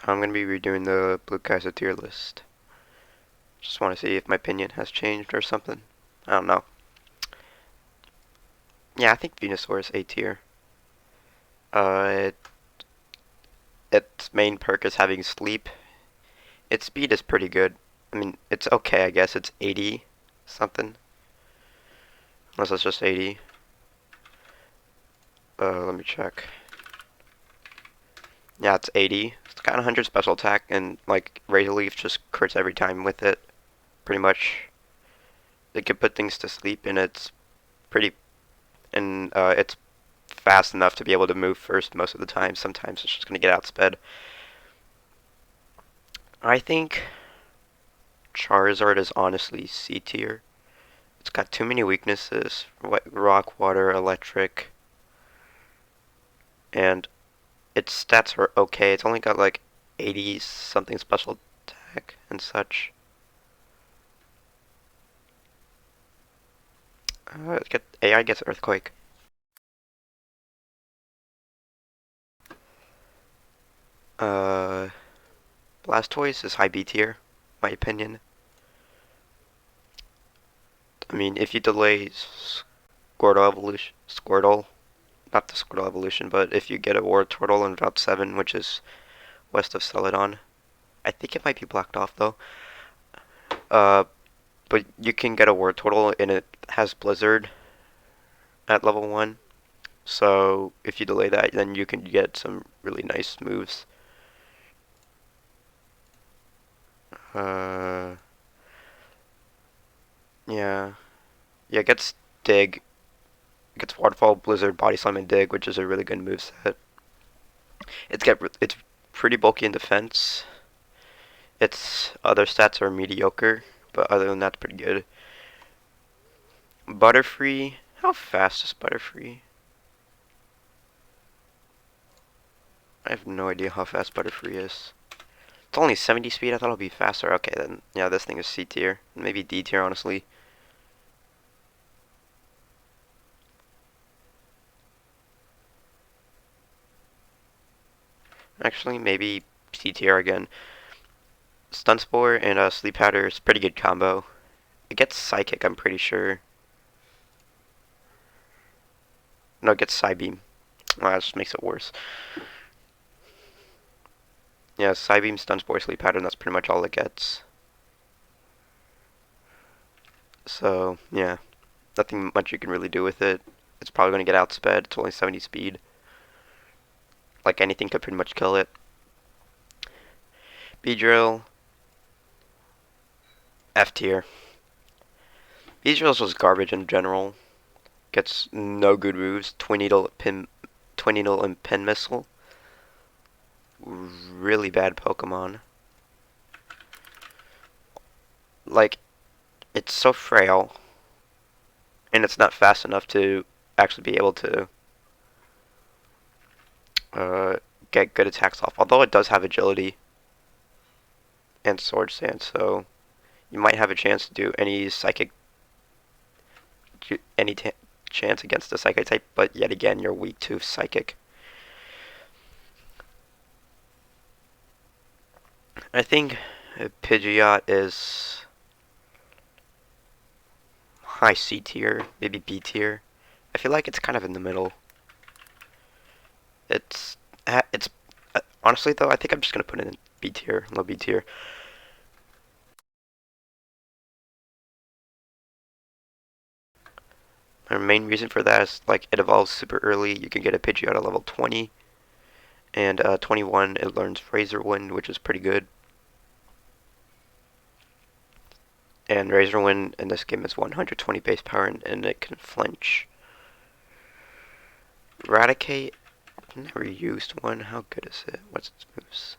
So I'm going to be redoing the Blue Kaizo tier list. Just want to see if my opinion has changed or something. I don't know. Yeah, I think Venusaur is A tier. Uh, its main perk is having sleep. Its speed is pretty good. I mean, it's okay, I guess. It's 80 something. Unless it's just 80. Let me check. Yeah, it's 80. It's got 100 special attack, and like Razor Leaf just crits every time with it. Pretty much. It can put things to sleep, and it's pretty. And it's fast enough to be able to move first most of the time. Sometimes it's just going to get outsped. I think Charizard is honestly C tier. It's got too many weaknesses. Rock, water, electric. And its stats are okay. It's only got like 80 something special attack and such. AI gets Earthquake. Uh, Blastoise is high B tier, my opinion. I mean, if you delay Squirtle, not the Squirtle evolution, but if you get a War Turtle in Route 7, which is west of Celadon, I think it might be blocked off though. Uh, but you can get a War Turtle and it has Blizzard at level 1. So if you delay that, then you can get some really nice moves. Uh, yeah. Yeah, it gets Dig. It gets Waterfall, Blizzard, Body Slam, and Dig, which is a really good moveset. It's pretty bulky in defense. Its other stats are mediocre, but other than that, it's pretty good. Butterfree. How fast is Butterfree? I have no idea how fast Butterfree is. It's only 70 speed. I thought it would be faster. Okay, then yeah, this thing is C tier, maybe D tier, honestly. Actually, maybe C tier again. Stun Spore and Sleep Powder is a pretty good combo. It gets Psychic, I'm pretty sure. No, it gets Psybeam. Well, that just makes it worse. Yeah, Psybeam, Stun Spore, Sleep Powder, and that's pretty much all it gets. So, yeah. Nothing much you can really do with it. It's probably going to get outsped. It's only 70 speed. Like anything could pretty much kill it. Beedrill, F tier. Beedrill's just garbage in general. Gets no good moves. Twin Needle, and Pin Missile. Really bad Pokemon. Like, it's so frail, and it's not fast enough to actually be able to get good attacks off. Although it does have agility and Sword Stance, so you might have a chance to do any chance against the Psychic type, but yet again, you're weak to Psychic. I think Pidgeot is high C tier, maybe B tier. I feel like it's kind of in the middle. It's honestly though, I think I'm just gonna put it in B tier, low B tier. My main reason for that is like it evolves super early. You can get a Pidgeot at level 20, and 21 it learns Razor Wind, which is pretty good. And Razor Wind in this game is 120 base power, and it can flinch. Eradicate, never used one. How good is it? What's its moves?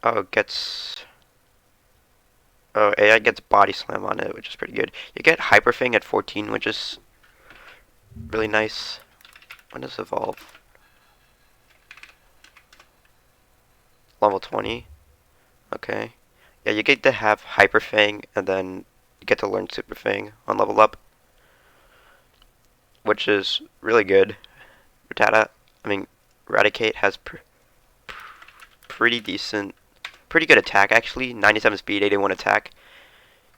Oh, it gets. Oh, AI gets Body Slam on it, which is pretty good. You get Hyper Fang at 14, which is really nice. When does it evolve? Level 20. Okay. Yeah, you get to have Hyper Fang, and then you get to learn Super Fang on level up, which is really good. Rattata, I mean, Eradicate has pretty decent, pretty good attack actually. 97 speed, 81 attack.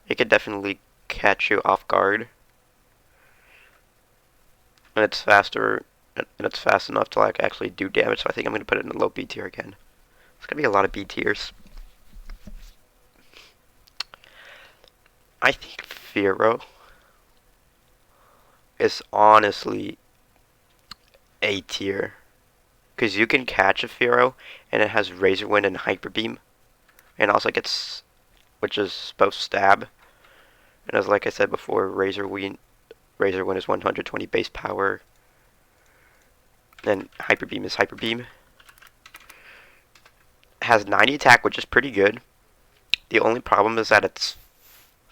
It could definitely catch you off guard. And it's faster, and it's fast enough to like actually do damage, so I think I'm going to put it in the low B tier again. It's going to be a lot of B tiers. I think Firo is honestly A tier. Because you can catch a Firo, and it has Razor Wind and Hyper Beam. And also gets, which is both stab. And as like I said before, Razor Wind is 120 base power. And Hyper Beam is Hyper Beam. It has 90 attack, which is pretty good. The only problem is that it's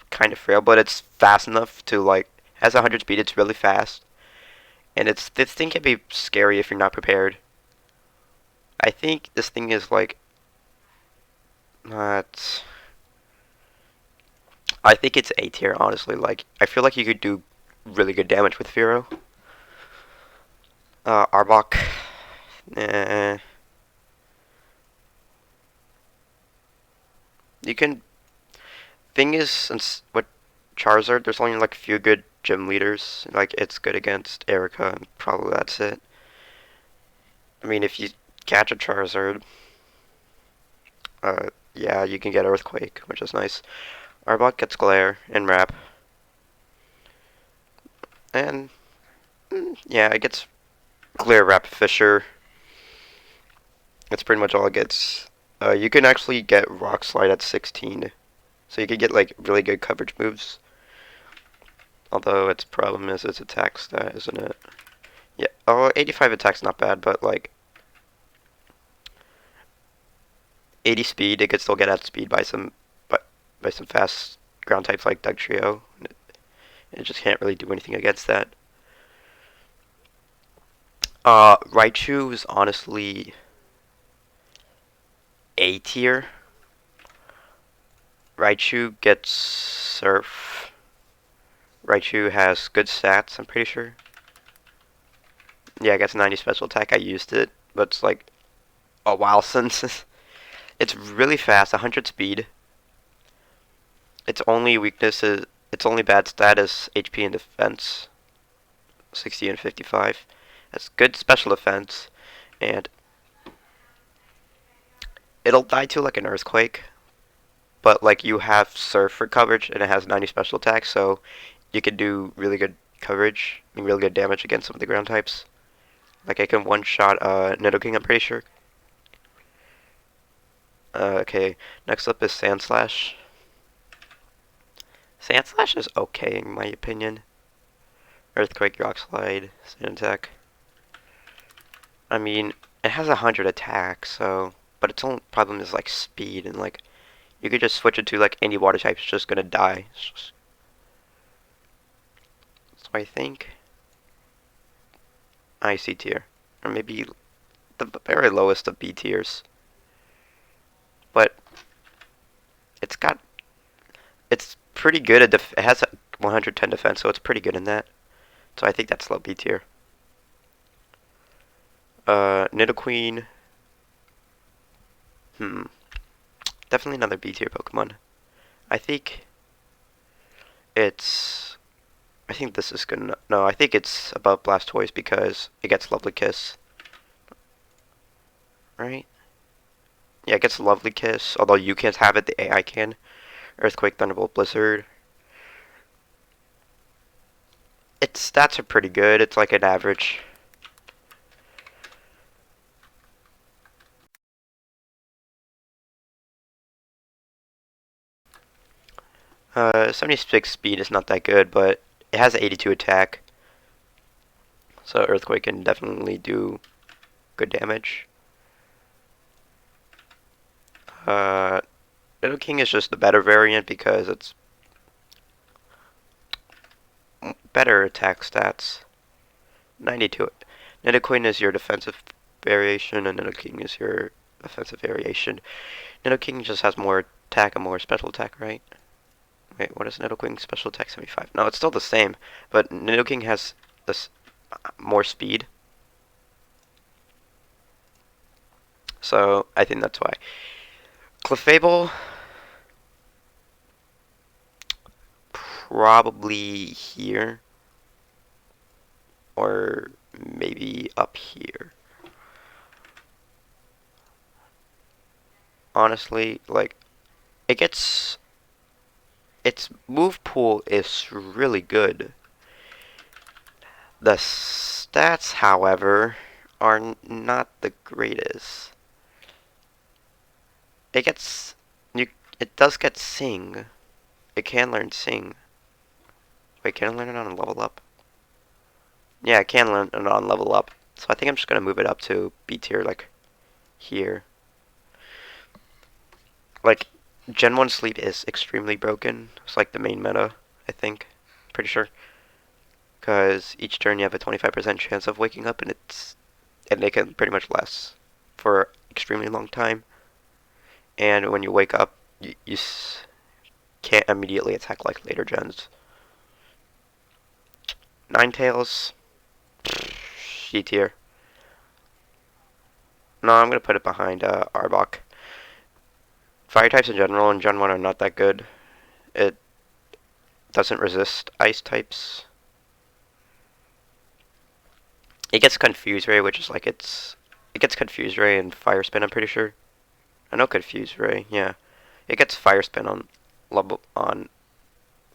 kind of frail, but it's fast enough to like, has 100 speed, it's really fast. And this thing can be scary if you're not prepared. I think this thing is like not. I think it's A tier, honestly. Like, I feel like you could do really good damage with Firo. Arbok. You can. Thing is, what Charizard, there's only like a few good gym leaders. Like, it's good against Erica, and probably that's it. I mean, if you catch a Charizard, yeah, you can get Earthquake, which is nice. Arbok gets Glare and Wrap. And, yeah, it gets Glare, Wrap, Fisher. That's pretty much all it gets. You can actually get Rock Slide at 16. So you could get, like, really good coverage moves. Although its problem is its attack stat, isn't it? Yeah, 85 attack's not bad, but, like, 80 speed, it could still get outspeed by some fast ground types like Dugtrio. It just can't really do anything against that. Raichu is honestly A tier. Raichu gets Surf. Raichu has good stats, I'm pretty sure. Yeah, it gets 90 special attack. I used it, but it's like a while since. It's really fast, 100 speed. Its only weakness is, its only bad stat is HP and defense. 60 and 55. That's good special defense, and it'll die to like an Earthquake, but like you have Surf for coverage, and it has 90 special attack, so you can do really good coverage and really good damage against some of the ground types. Like I can one-shot Nidoking, I'm pretty sure. Okay, next up is Sandslash. Sandslash is okay in my opinion. Earthquake, Rock Slide, Sand Attack. I mean, it has 100 attack, so, but its only problem is like speed, and like you could just switch it to like any water type, it's just gonna die. So I think IC tier, or maybe the very lowest of B tiers. But it's pretty good at it has a 110 defense, so it's pretty good in that. So I think that's low B tier. Nidoqueen. Definitely another B tier Pokemon. I think it's. I think this is good enough. No, I think it's above Blastoise because it gets Lovely Kiss. Right? Yeah, it gets Lovely Kiss, although you can't have it, the AI can. Earthquake, Thunderbolt, Blizzard. Its stats are pretty good. It's like an average. 76 speed is not that good, but it has 82 attack. So Earthquake can definitely do good damage. Little King is just the better variant because it's better attack stats. 92. Nidoqueen is your defensive variation, and Nidoking is your offensive variation. Nidoking just has more attack and more special attack, right? Wait, what is Nidoking special attack 75? No, it's still the same, but Nidoking has this more speed. So I think that's why. Clefable, probably here. Or maybe up here. Honestly, like, it gets... its move pool is really good. The stats, however, are not the greatest. It gets... it does get Sing. It can learn Sing. Wait, can it learn it on level up? Yeah, it can learn it on level up. So I think I'm just gonna move it up to B tier, like, here. Like, Gen 1 sleep is extremely broken. It's like the main meta, I think. Pretty sure. Because each turn you have a 25% chance of waking up, and they can pretty much last for an extremely long time. And when you wake up, you can't immediately attack like later gens. Ninetales, C tier. No, I'm gonna put it behind Arbok. Fire types in general in Gen 1 are not that good. It doesn't resist ice types. It gets Confuse Ray, which is like it gets Confuse Ray and Fire Spin, I'm pretty sure. I know Confuse Ray, yeah. It gets Fire Spin on level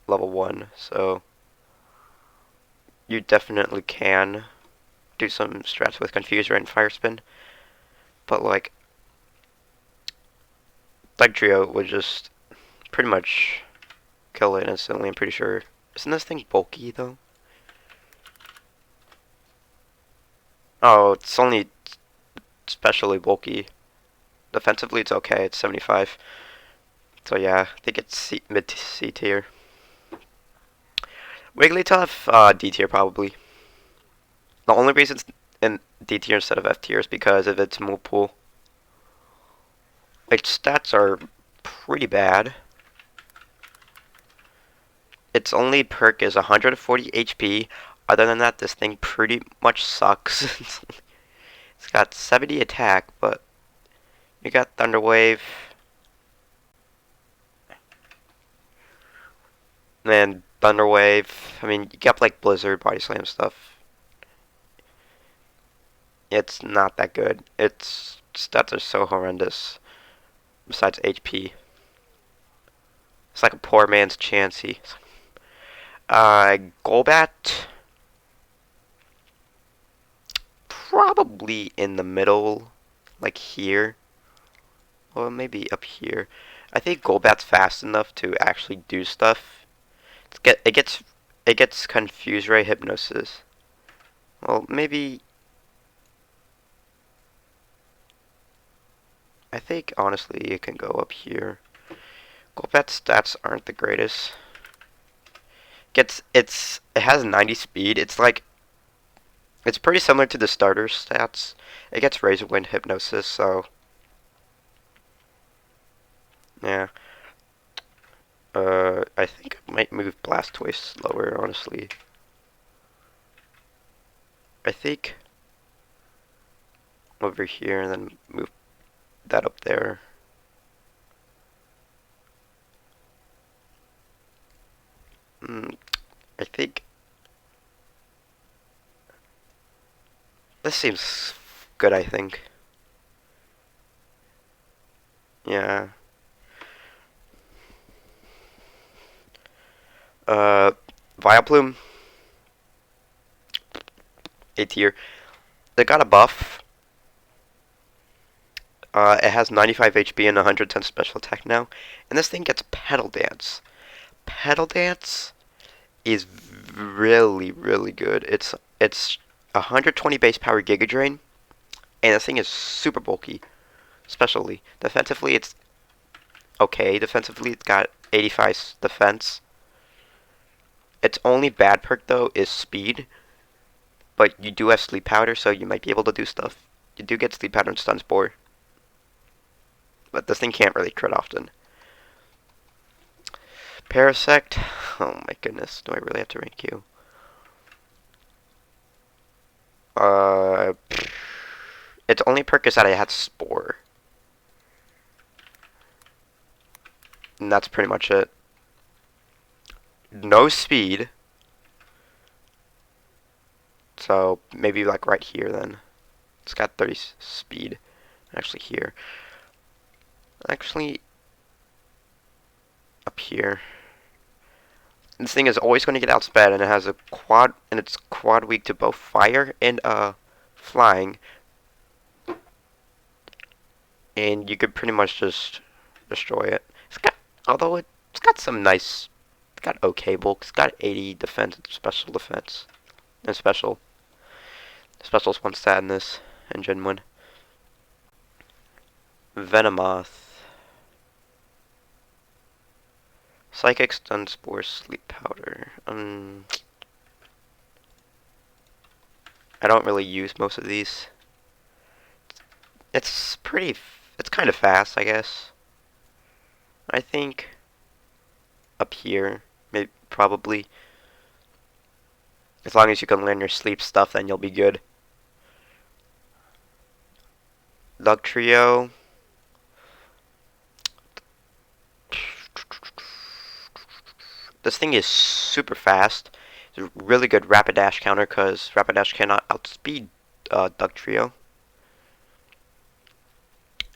1, so you definitely can do some strats with Confuse Ray and Fire Spin. But like Dugtrio would just pretty much kill it instantly, I'm pretty sure. Isn't this thing bulky though? Oh, it's only especially bulky. Defensively, it's okay. It's 75. So yeah, I think it's mid C tier. Wigglytuff, D tier probably. The only reason it's in D tier instead of F tier is because of its move pool. Its stats are pretty bad. Its only perk is 140 HP. Other than that, this thing pretty much sucks. It's got 70 attack, but you got Thunder Wave. And Thunder Wave. I mean, you got like Blizzard, Body Slam stuff. It's not that good. Its stats are so horrendous. Besides HP. It's like a poor man's Chansey. Golbat. Probably in the middle. Like here. Or maybe up here. I think Golbat's fast enough to actually do stuff. It gets Confuse Ray Hypnosis. Well, maybe... I think, honestly, it can go up here. Golbat's stats aren't the greatest. It has 90 speed. It's pretty similar to the starter stats. It gets Razor Wind Hypnosis, so yeah. I think I might move Blastoise slower, honestly. I think over here and then move that up there. I think this seems good, I think. Yeah. Vileplume, A tier. They got a buff. It has 95 HP and 110 special attack now. And this thing gets Pedal Dance. Pedal Dance is really, really good. It's 120 base power Giga Drain. And this thing is super bulky. Especially. Defensively, it's okay. Defensively, it's got 85 defense. Its only bad perk, though, is speed. But you do have Sleep Powder, so you might be able to do stuff. You do get Sleep Powder and Stun Spore. But this thing can't really crit often. Parasect. Oh my goodness. Do I really have to rank you? Its only perk is that it has Spore. And that's pretty much it. No speed. So maybe like right here then. It's got 30 speed. Actually here. Actually up here. This thing is always going to get outsped, and it has a quad, and it's quad weak to both fire and flying. And you could pretty much just destroy it. It's got, although it's got some nice, it's got okay bulk. It's got 80 defense and special defense, and special's one stat in this, and Gen 1. Venomoth. Psychic stun spore sleep powder. I don't really use most of these. It's pretty. It's kind of fast, I guess. I think up here, maybe probably. As long as you can learn your sleep stuff, then you'll be good. Lug Trio. This thing is super fast. It's a really good rapid dash counter because rapid dash cannot outspeed Duck Trio.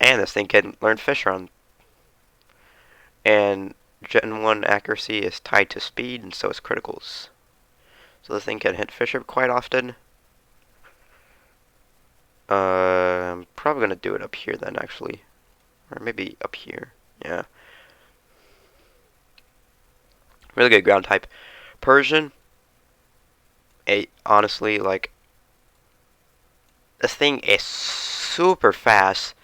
And this thing can learn Fish Run. And Gen 1 accuracy is tied to speed, and so is criticals. So this thing can hit Fisher quite often. I'm probably going to do it up here then, actually. Or maybe up here. Yeah. Really good ground type. Persian. Honestly, like, this thing is super fast,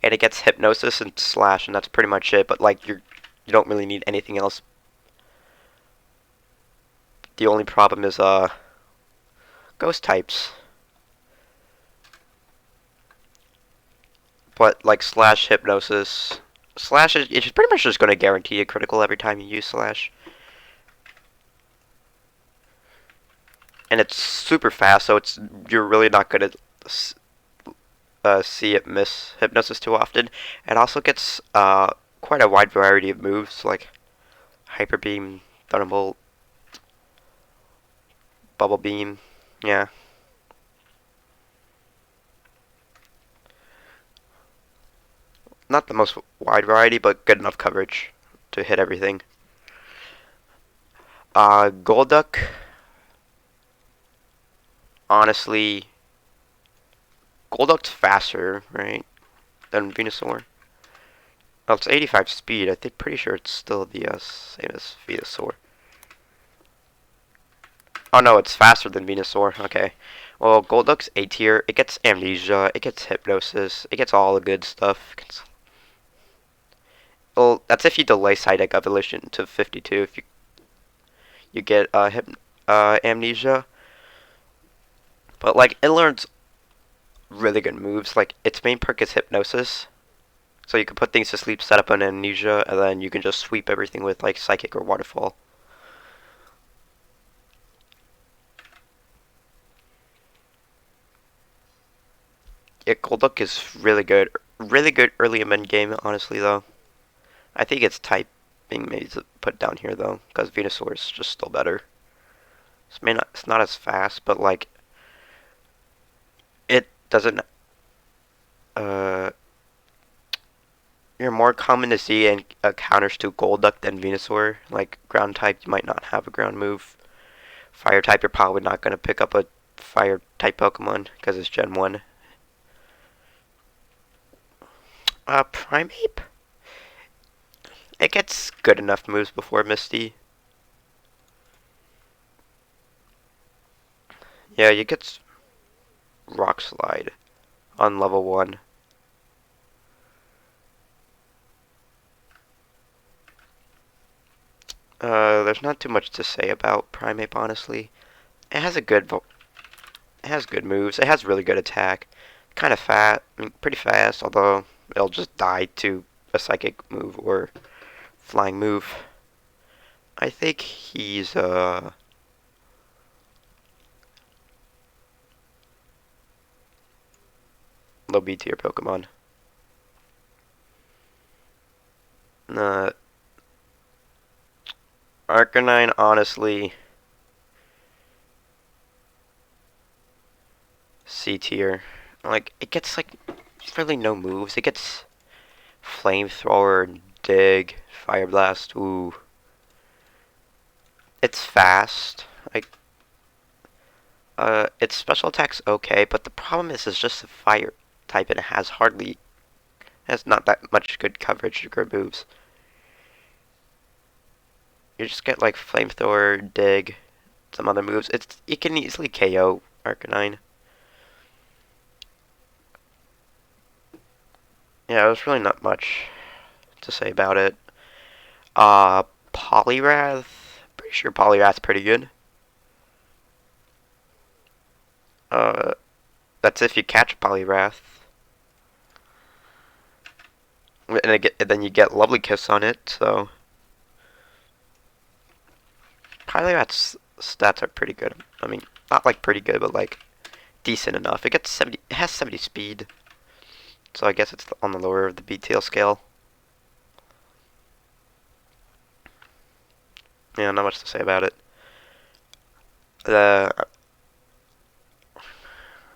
and it gets hypnosis and slash, and that's pretty much it. But like, you don't really need anything else. The only problem is ghost types. But like slash hypnosis, slash is it's pretty much just going to guarantee a critical every time you use slash. And it's super fast, so you're really not going to see it miss hypnosis too often. It also gets quite a wide variety of moves like hyper beam, thunderbolt, bubble beam. Yeah. Not the most wide variety, but good enough coverage to hit everything. Golduck. Honestly, Golduck's faster, right, than Venusaur. Oh, it's 85 speed. I think pretty sure it's still the same as Venusaur. Oh no, it's faster than Venusaur. Okay. Well, Golduck's A tier. It gets amnesia. It gets hypnosis. It gets all the good stuff. Well, that's if you delay Psychic evolution to 52. If you get amnesia. But like, it learns really good moves. Like, its main perk is hypnosis. So you can put things to sleep, set up an amnesia, and then you can just sweep everything with like Psychic or Waterfall. Yeah, Golduck is really good. Really good early in game, honestly, though. I think its typing maybe to put down here, though, because Venusaur is just still better. It's not as fast, but like, it doesn't you're more common to see in counters to Golduck than Venusaur. Like, ground type, you might not have a ground move. Fire type, you're probably not going to pick up a fire type Pokemon because it's Gen 1. Primeape? It gets good enough moves before Misty. Yeah, you get Rock Slide on level 1. There's not too much to say about Primeape, honestly. It has good moves. It has really good attack. Kind of pretty fast, although it'll just die to a psychic move or flying move. I think he's low B tier Pokemon. Arcanine, honestly, C tier. Like, it gets, like, really no moves. It gets Flamethrower, Dig, Fire Blast, ooh. It's fast. Like, its special attack's okay, but the problem is it's just a fire type and it has not that much good coverage or good moves. You just get, like, Flamethrower, Dig, some other moves. You can easily KO Arcanine. Yeah, there's really not much to say about it. Poliwrath. Pretty sure Poliwrath's pretty good. Uh, that's if you catch Poliwrath. And then you get Lovely Kiss on it, so. Poliwrath's stats are pretty good. I mean, not like pretty good, but like decent enough. It has 70 speed. So I guess it's on the lower of the BTL scale. Yeah, not much to say about it. Uh,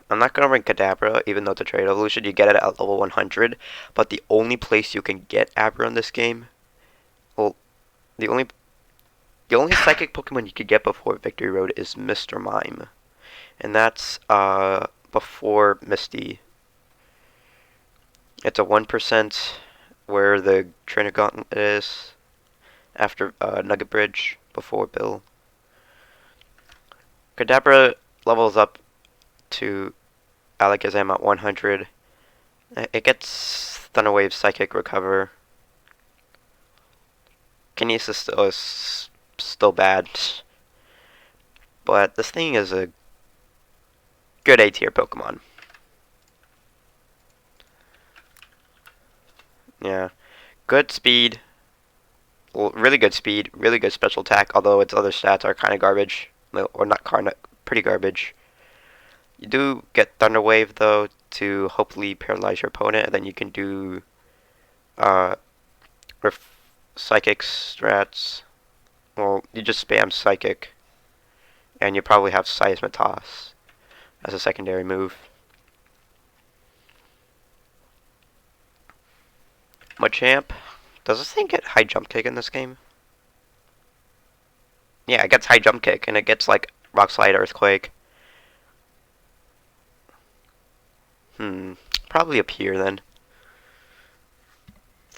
I'm not going to rank Kadabra, even though it's a trade evolution. You get it at level 100. But the only place you can get Abra in this game, well, the only psychic Pokemon you could get before Victory Road is Mr. Mime. And that's before Misty. It's a 1% where the Trainer Gauntlet is, after Nugget Bridge, before Bill. Kadabra levels up to Alakazam at 100. It gets Thunder Wave, Psychic, Recover. Kinesis is still bad, but this thing is a good A tier Pokemon. Yeah, good speed, really good speed, really good special attack. Although its other stats are kind of garbage, or not pretty garbage. You do get Thunder Wave though to hopefully paralyze your opponent, and then you can do uh, Psychic strats. Well, you just spam Psychic, and you probably have Seismitos as a secondary move. Machamp. Does this thing get high jump kick in this game? Yeah, it gets high jump kick, and it gets like Rock Slide, Earthquake. Probably up here then.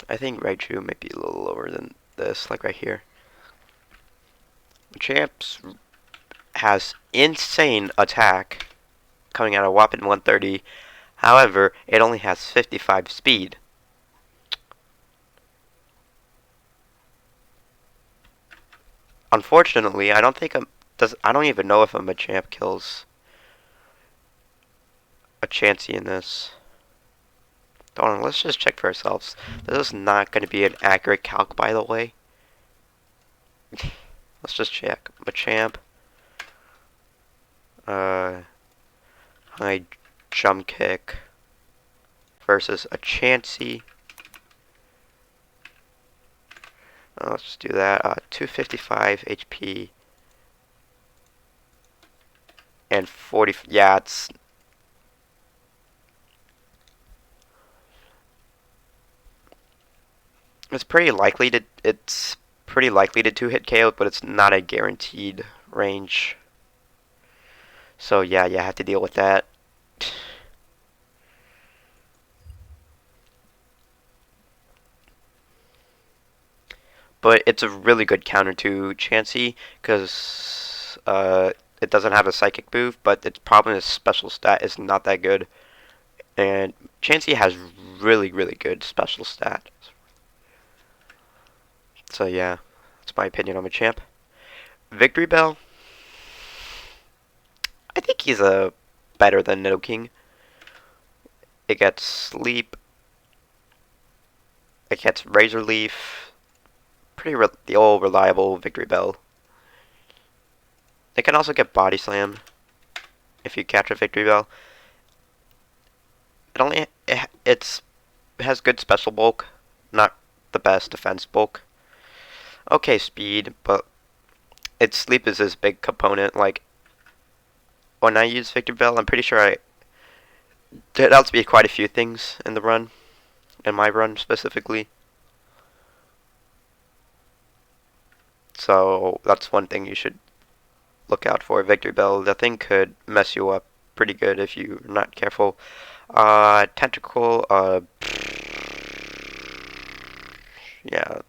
I think Raichu might be a little lower than this, like right here. Machamp has insane attack, coming out a whopping 130. However, it only has 55 speed. Unfortunately, I don't think I don't even know if a Machamp kills a Chansey in this. Hold on, let's just check for ourselves. This is not going to be an accurate calc, by the way. Let's just check. Machamp. High jump kick versus a Chansey. Let's just do that. 255 HP and 40. Yeah, it's pretty likely to two-hit KO, but it's not a guaranteed range. So yeah, you have to deal with that. But it's a really good counter to Chansey, because it doesn't have a Psychic move, but its problem is special stat is not that good. And Chansey has really, really good special stat. So yeah, that's my opinion on Machamp. Victory Bell. I think he's better than Nidoking. It gets Sleep. It gets Razor Leaf. The old reliable Victory Bell. It can also get Body Slam if you catch a Victory Bell. It has good special bulk, not the best defense bulk. Okay, speed, but its sleep is this big component. Like when I use Victor Bell, I'm pretty sure I turned out to be quite a few things in the run, in my run specifically. So that's one thing you should look out for. Victor Bell, the thing could mess you up pretty good if you're not careful. Tentacle, yeah,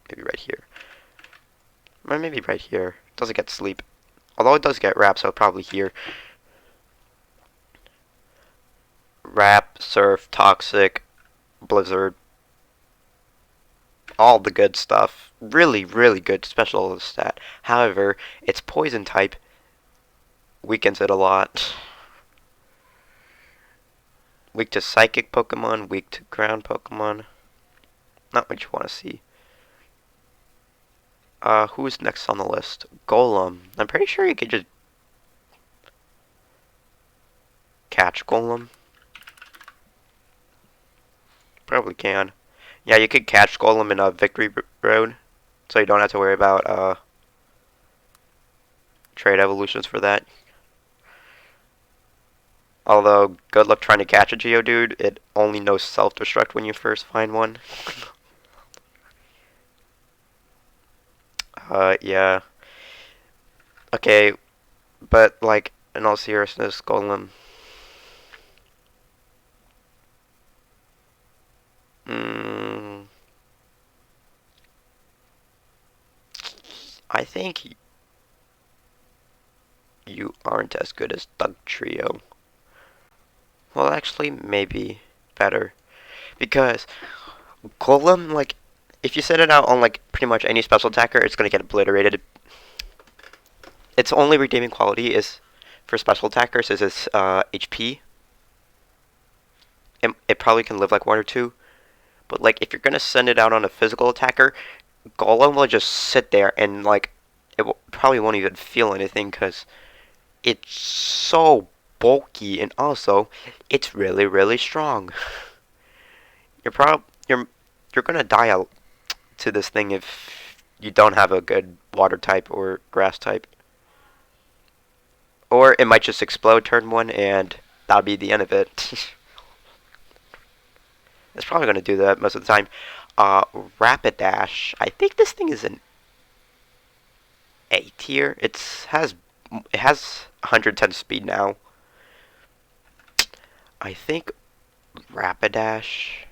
maybe right here. Or maybe right here. Doesn't get sleep. Although it does get wrap, so probably here. Wrap, surf, toxic, blizzard. All the good stuff. Really, really good special stat. However, its poison type weakens it a lot. Weak to psychic Pokemon, weak to ground Pokemon. Not what you want to see. Who's next on the list? Golem. I'm pretty sure you could just catch Golem. Probably can. Yeah, you could catch Golem in a Victory Road, so you don't have to worry about trade evolutions for that. Although, good luck trying to catch a Geodude. It only knows self-destruct when you first find one. Yeah. Okay, but, like, in all seriousness, Golem. I think you aren't as good as Doug Trio. Well, actually, maybe better. Because Golem, like, if you set it out on, like, pretty much any special attacker, it's gonna get obliterated. Its only redeeming quality is, for special attackers, is its HP. It probably can live like 1 or 2. But, like, if you're gonna send it out on a physical attacker, Golem will just sit there and, like, probably won't even feel anything because it's so bulky, and also it's really, really strong. You're prob you're gonna die out to this thing if you don't have a good water type or grass type. Or it might just explode turn 1 and that'll be the end of it. It's probably gonna do that most of the time. Rapidash. I think this thing is an A tier. It has 110 speed now. I think Rapidash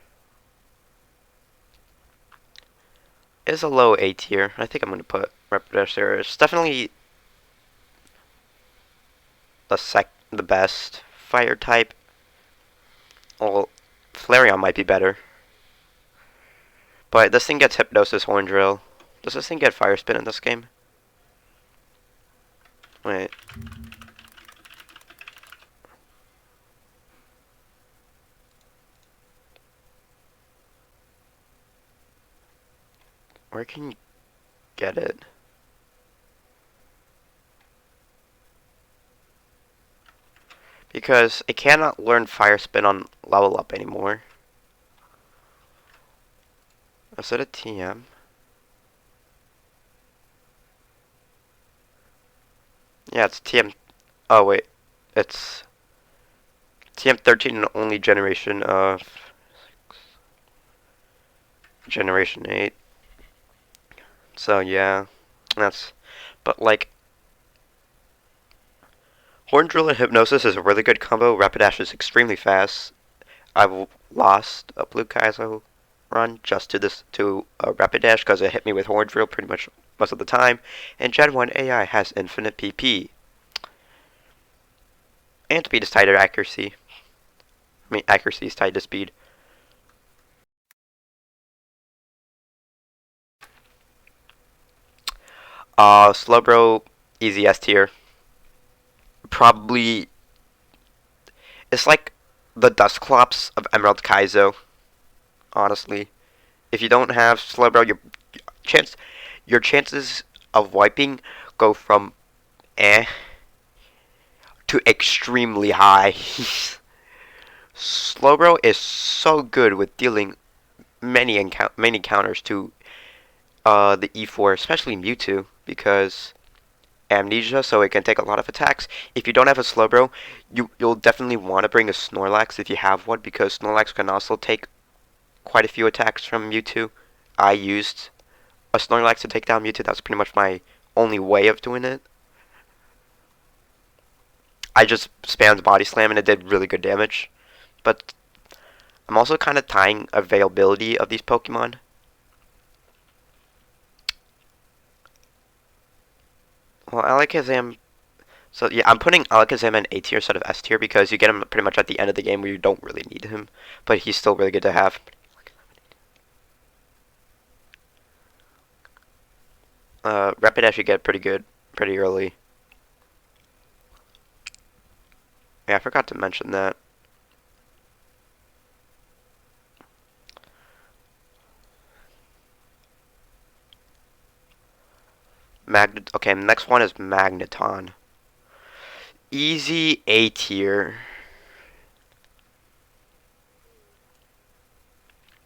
is a low A tier. I think I'm gonna put Rapidash there. It's definitely the best fire type. Well, Flareon might be better. But this thing gets Hypnosis Horn Drill. Does this thing get Fire Spin in this game? Wait. Where can you get it? Because it cannot learn Fire Spin on level up anymore. Is it a TM? Yeah, it's TM. Oh, wait. It's TM13 and only generation of Generation 8. So, yeah. But, like, Horn Drill and Hypnosis is a really good combo. Rapidash is extremely fast. I've lost a Blue Kaizo run just to Rapidash because it hit me with Horn Drill pretty much most of the time. And Gen 1 AI has infinite PP. And speed is tied to accuracy. I mean, accuracy is tied to speed. Slowbro, easy S tier. Probably, it's like the Dusclops of Emerald Kaizo, honestly. If you don't have Slowbro, your chances of wiping go from eh to extremely high. Slowbro is so good with dealing many counters to the E4, especially Mewtwo. because amnesia, so it can take a lot of attacks. If you don't have a Slowbro, you'll definitely want to bring a Snorlax if you have one, because Snorlax can also take quite a few attacks from Mewtwo. I used a Snorlax to take down Mewtwo. That's pretty much my only way of doing it. I just spammed Body Slam and it did really good damage. But I'm also kind of tying availability of these Pokemon. Well, Alakazam. So yeah, I'm putting Alakazam in A tier instead of S tier because you get him pretty much at the end of the game where you don't really need him, but he's still really good to have. Rapidash you get pretty good pretty early. Yeah, I forgot to mention that. Okay, next one is Magneton. Easy A tier.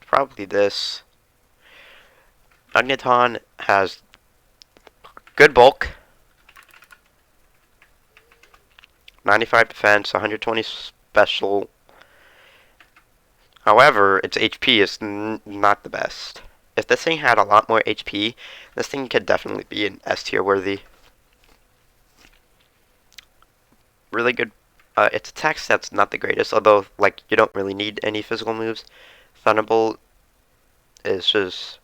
Probably this. Magneton has good bulk, 95 defense, 120 special. However, its HP is not the best. If this thing had a lot more HP, this thing could definitely be an S tier worthy. Really good. Its attack stat's not the greatest, although like you don't really need any physical moves. Thunderbolt is just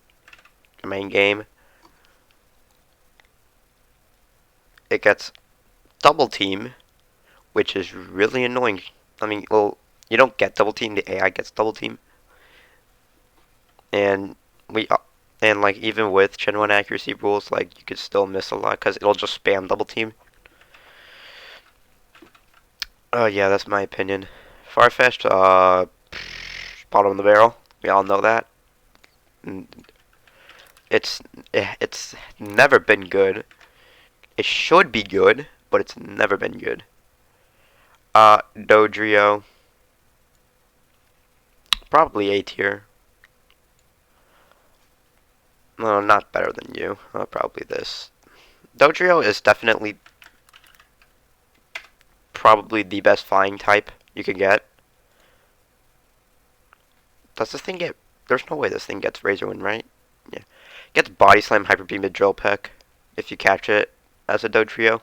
the main game. It gets double team, which is really annoying. I mean, well, you don't get double team. The AI gets double team, and we and like even with Gen 1 accuracy rules, like you could still miss a lot because it'll just spam double team. Yeah, that's my opinion. Farfetch'd, bottom of the barrel. We all know that. It's it's never been good. It should be good, but it's never been good. Dodrio, probably A tier. No, not better than you. Probably this. Dodrio is definitely probably the best flying type you can get. Does this thing get... There's no way this thing gets Razor Wind, right? Yeah. Gets Body Slam, Hyper Beam, and Drill Peck if you catch it as a Dodrio.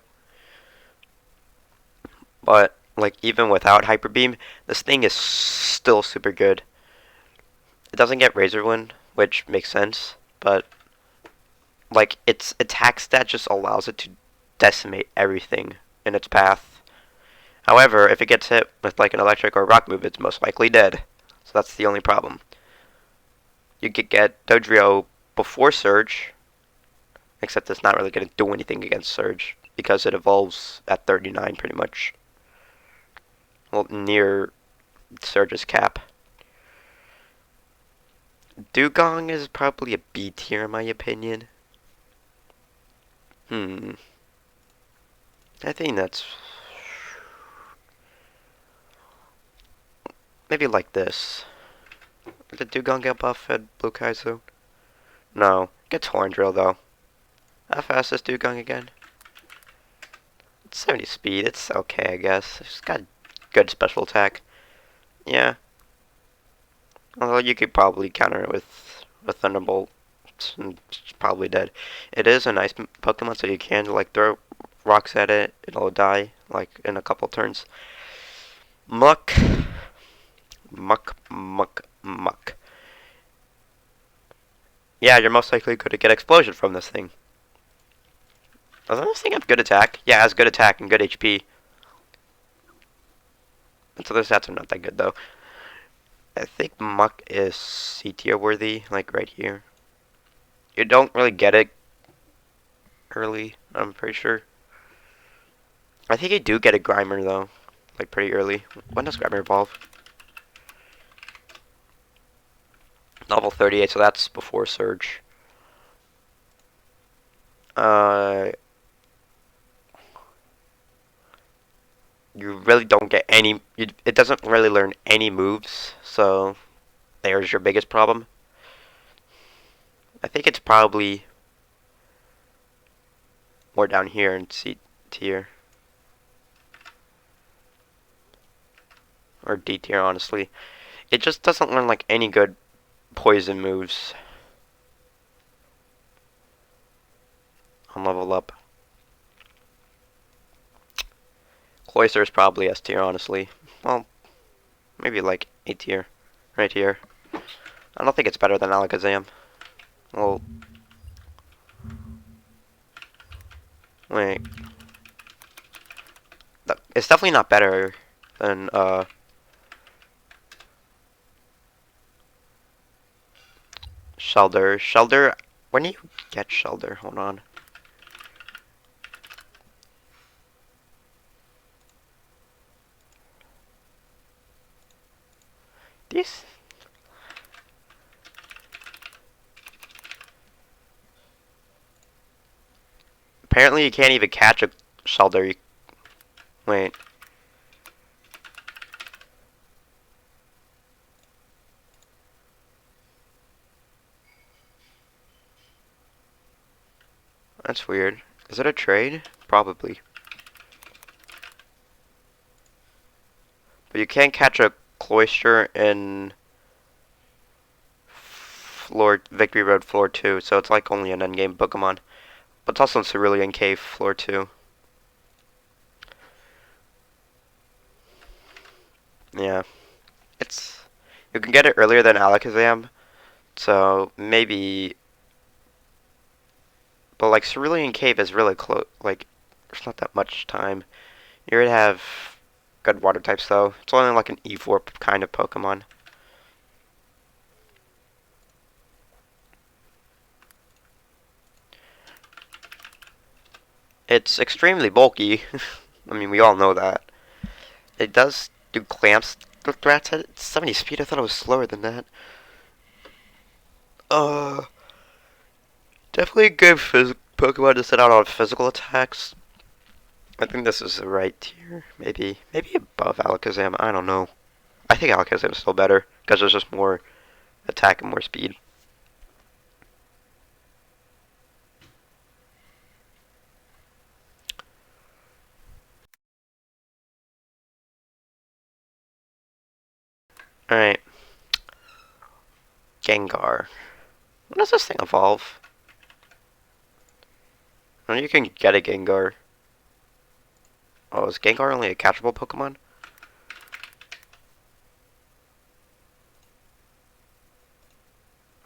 But, like, even without Hyper Beam, this thing is still super good. It doesn't get Razor Wind, which makes sense, but, like, its attack stat just allows it to decimate everything in its path. However, if it gets hit with, like, an electric or rock move, it's most likely dead. So that's the only problem. You could get Dodrio before Surge, except it's not really going to do anything against Surge because it evolves at 39 pretty much. Well, near Surge's cap. Dugong is probably a B tier in my opinion. I think that's maybe like this. Did Dugong get buff at Blue Kaizo? No. Gets Horn Drill though. How fast is Dugong again? It's 70 speed. It's okay, I guess. It's got good special attack. Yeah. Although you could probably counter it with Thunderbolt. It's probably dead. It is a nice Pokemon, so you can like throw rocks at it. It'll die like in a couple turns. Muck. Muck, muck, muck. Yeah, you're most likely going to get Explosion from this thing. Doesn't this thing have good attack? Yeah, it has good attack and good HP. Its other stats are not that good, though. I think Muck is C tier worthy, like right here. You don't really get it early, I'm pretty sure. I think you do get a Grimer, though, like pretty early. When does Grimer evolve? Level 38, so that's before Surge. You really don't get any... it doesn't really learn any moves, so there's your biggest problem. I think it's probably... more down here in C tier. Or D tier, honestly. It just doesn't learn like any good poison moves on level up. Cloyster is probably S tier, honestly. Well, maybe like A tier. Right here. I don't think it's better than Alakazam. Well, wait. It's definitely not better than, Shelder. Shelder, when do you get Shelder? Hold on. These... Apparently you can't even catch a Shelder. Wait. That's weird. Is it a trade? Probably. But you can't catch a Cloyster in Victory Road Floor 2, so it's like only an endgame Pokemon. But it's also in Cerulean Cave Floor 2. Yeah. It's... You can get it earlier than Alakazam, so maybe... But like Cerulean Cave is really close, like, there's not that much time. You already have good water types though. It's only like an Eevee kind of Pokemon. It's extremely bulky. I mean, we all know that. It does do clamps the threats at 70 speed. I thought it was slower than that. Uh, Definitely a good Pokemon to set out on physical attacks. I think this is the right tier. Maybe above Alakazam. I don't know. I think Alakazam is still better because there's just more attack and more speed. Alright. Gengar. When does this thing evolve? Well, you can get a Gengar. Oh, is Gengar only a catchable Pokemon?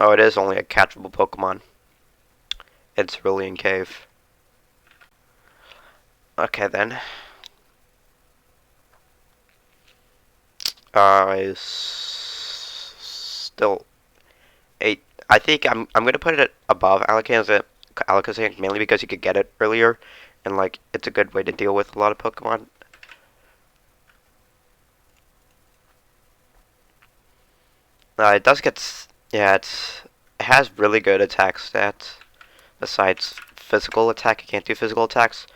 Oh, it is only a catchable Pokemon. It's Cerulean Cave. Okay, then. Still 8. I think I'm gonna put it above Alakazam mainly because you could get it earlier, and like it's a good way to deal with a lot of Pokemon. It does get yeah, it has really good attack stats. Besides physical attack, it can't do physical attacks.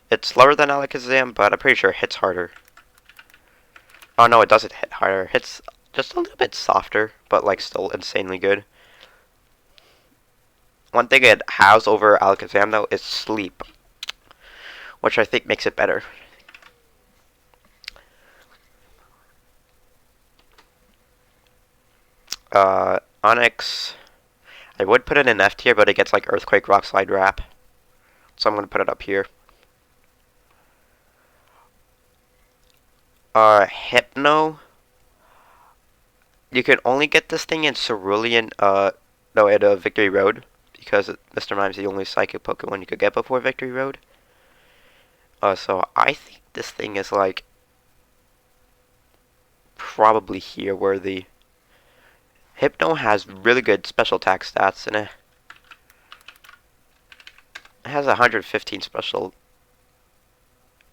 It's slower than Alakazam, but I'm pretty sure it hits harder. Oh no, it doesn't hit harder. It hits just a little bit softer, but like still insanely good. One thing it has over Alakazam though is sleep, which I think makes it better. Onyx, I would put it in F tier, but it gets like Earthquake, Rock Slide, Wrap, so I'm gonna put it up here. Hypno. You can only get this thing in Cerulean, no, at Victory Road, because Mr. Mime's the only Psychic Pokemon you could get before Victory Road. So I think this thing is like probably here worthy. Hypno has really good special attack stats, and it has 115 special,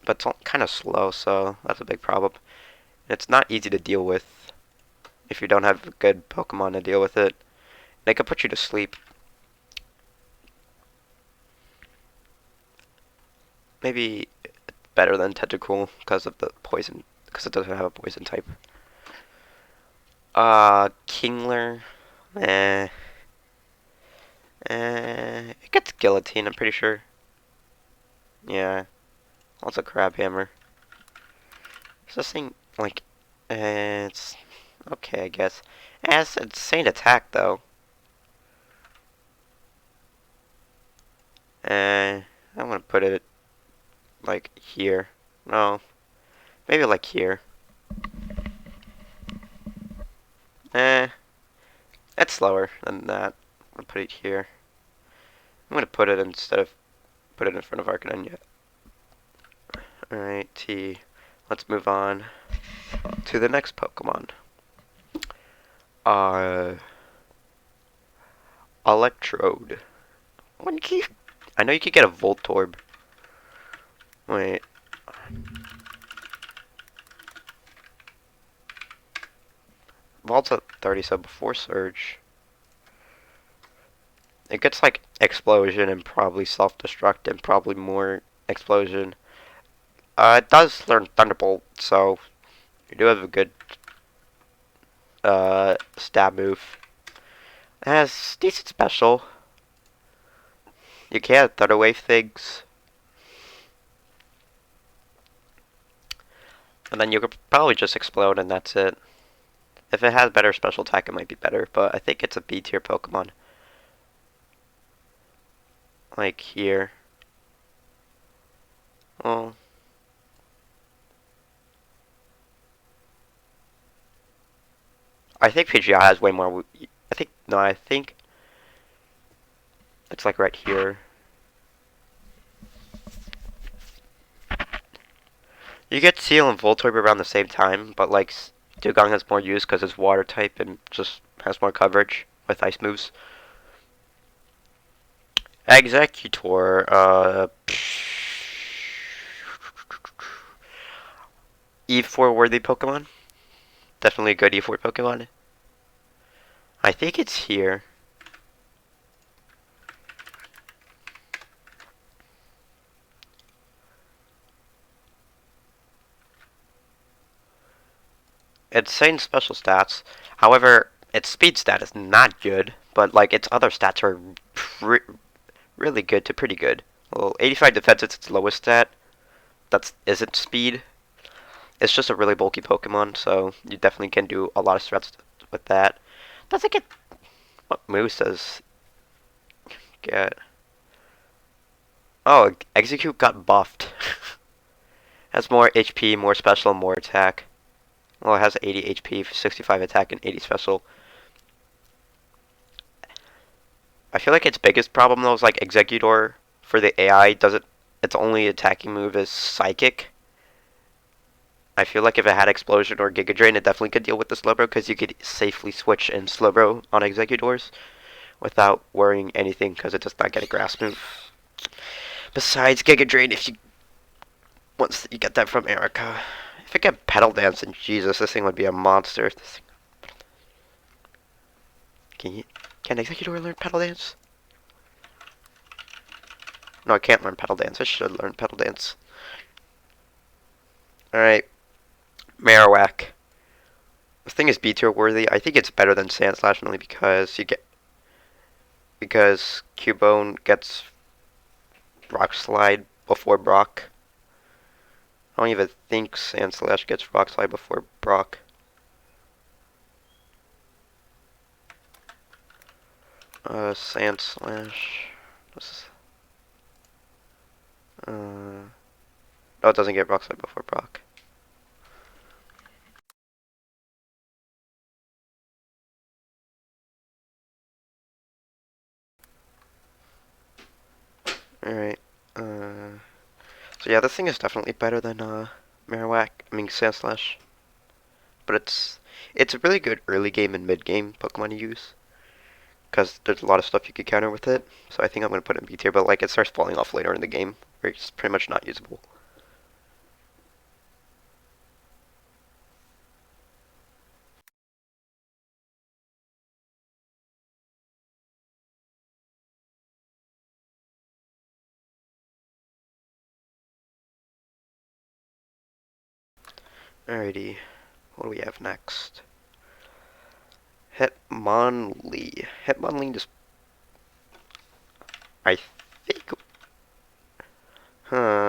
but it's kind of slow, so that's a big problem. It's not easy to deal with if you don't have a good Pokemon to deal with it. They can put you to sleep. Maybe better than Tentacool because of the poison, because it doesn't have a poison type. Kingler, eh, it gets Guillotine, I'm pretty sure. Yeah, also crab hammer. Is this thing like it's okay, I guess. It has insane attack though. I'm gonna put it like here. No, maybe like here. Eh, it's slower than that. I'm gonna put it here. I'm gonna put it instead of put it in front of Arcanine. Alright, T. Let's move on to the next Pokemon. Uh, Electrode. When can you, I know you could get a Voltorb. Wait. Vault's at 30, so before Surge. It gets like Explosion and probably Self-Destruct and probably more Explosion. It does learn Thunderbolt, so you do have a good stab move. It has decent special. You can Thunder Wave things. And then you could probably just explode and that's it. If it has better special attack, it might be better, but I think it's a B tier Pokemon. Like here. Well, I think Pidgeot has way more. I think, no, I think it's like right here. You get Seal and Voltorb around the same time, but like Dugong has more use because it's water type and just has more coverage with ice moves. Executor, E4 worthy Pokemon. Definitely a good E4 Pokemon. I think it's here. It's saying special stats. However, its speed stat is not good, but like its other stats are really good to pretty good. Well, 85 defense is its lowest stat. That isn't speed. It's just a really bulky Pokemon, so you definitely can do a lot of threats with that. Does it get what moves does get? Oh, Execute got buffed. Has more HP, more special, more attack. Well, it has 80 HP, 65 attack, and 80 special. I feel like its biggest problem though is like Executor for the AI doesn't. Its only attacking move is Psychic. I feel like if it had Explosion or Giga Drain, it definitely could deal with the Slowbro because you could safely switch in Slowbro on Executors without worrying anything because it does not get a Grass move. Besides Giga Drain, if you once you get that from Erica, if it get Petal Dance, and Jesus, this thing would be a monster. Can Executor learn Petal Dance? No, I can't learn Petal Dance. I should learn Petal Dance. Alright. Marowak. This thing is B tier worthy. I think it's better than Sandslash only because Cubone gets Rock Slide before Brock. I don't even think Sandslash gets Rock Slide before Brock. Sandslash. No, it doesn't get Rock Slide before Brock. Alright. So yeah, this thing is definitely better than Marowak. I mean Sandslash. But it's a really good early game and mid game Pokemon to use. Because there's a lot of stuff you could counter with it. So I think I'm going to put it in B tier, but like it starts falling off later in the game, where it's pretty much not usable. Alrighty, what do we have next? Hitmonlee. Hitmonlee just... I think... Huh.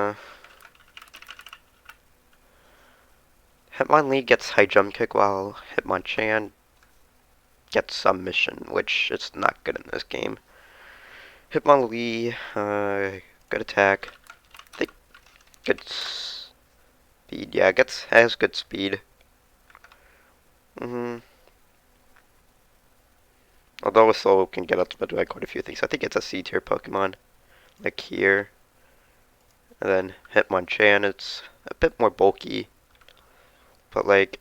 Hitmonlee gets high jump kick while Hitmonchan gets submission, which is not good in this game. Hitmonlee, good attack. I think good speed. Yeah, has good speed. Although a Slow can get ultimate by quite a few things. I think it's a C tier Pokemon. Like here. And then Hitmonchan, it's a bit more bulky. But like,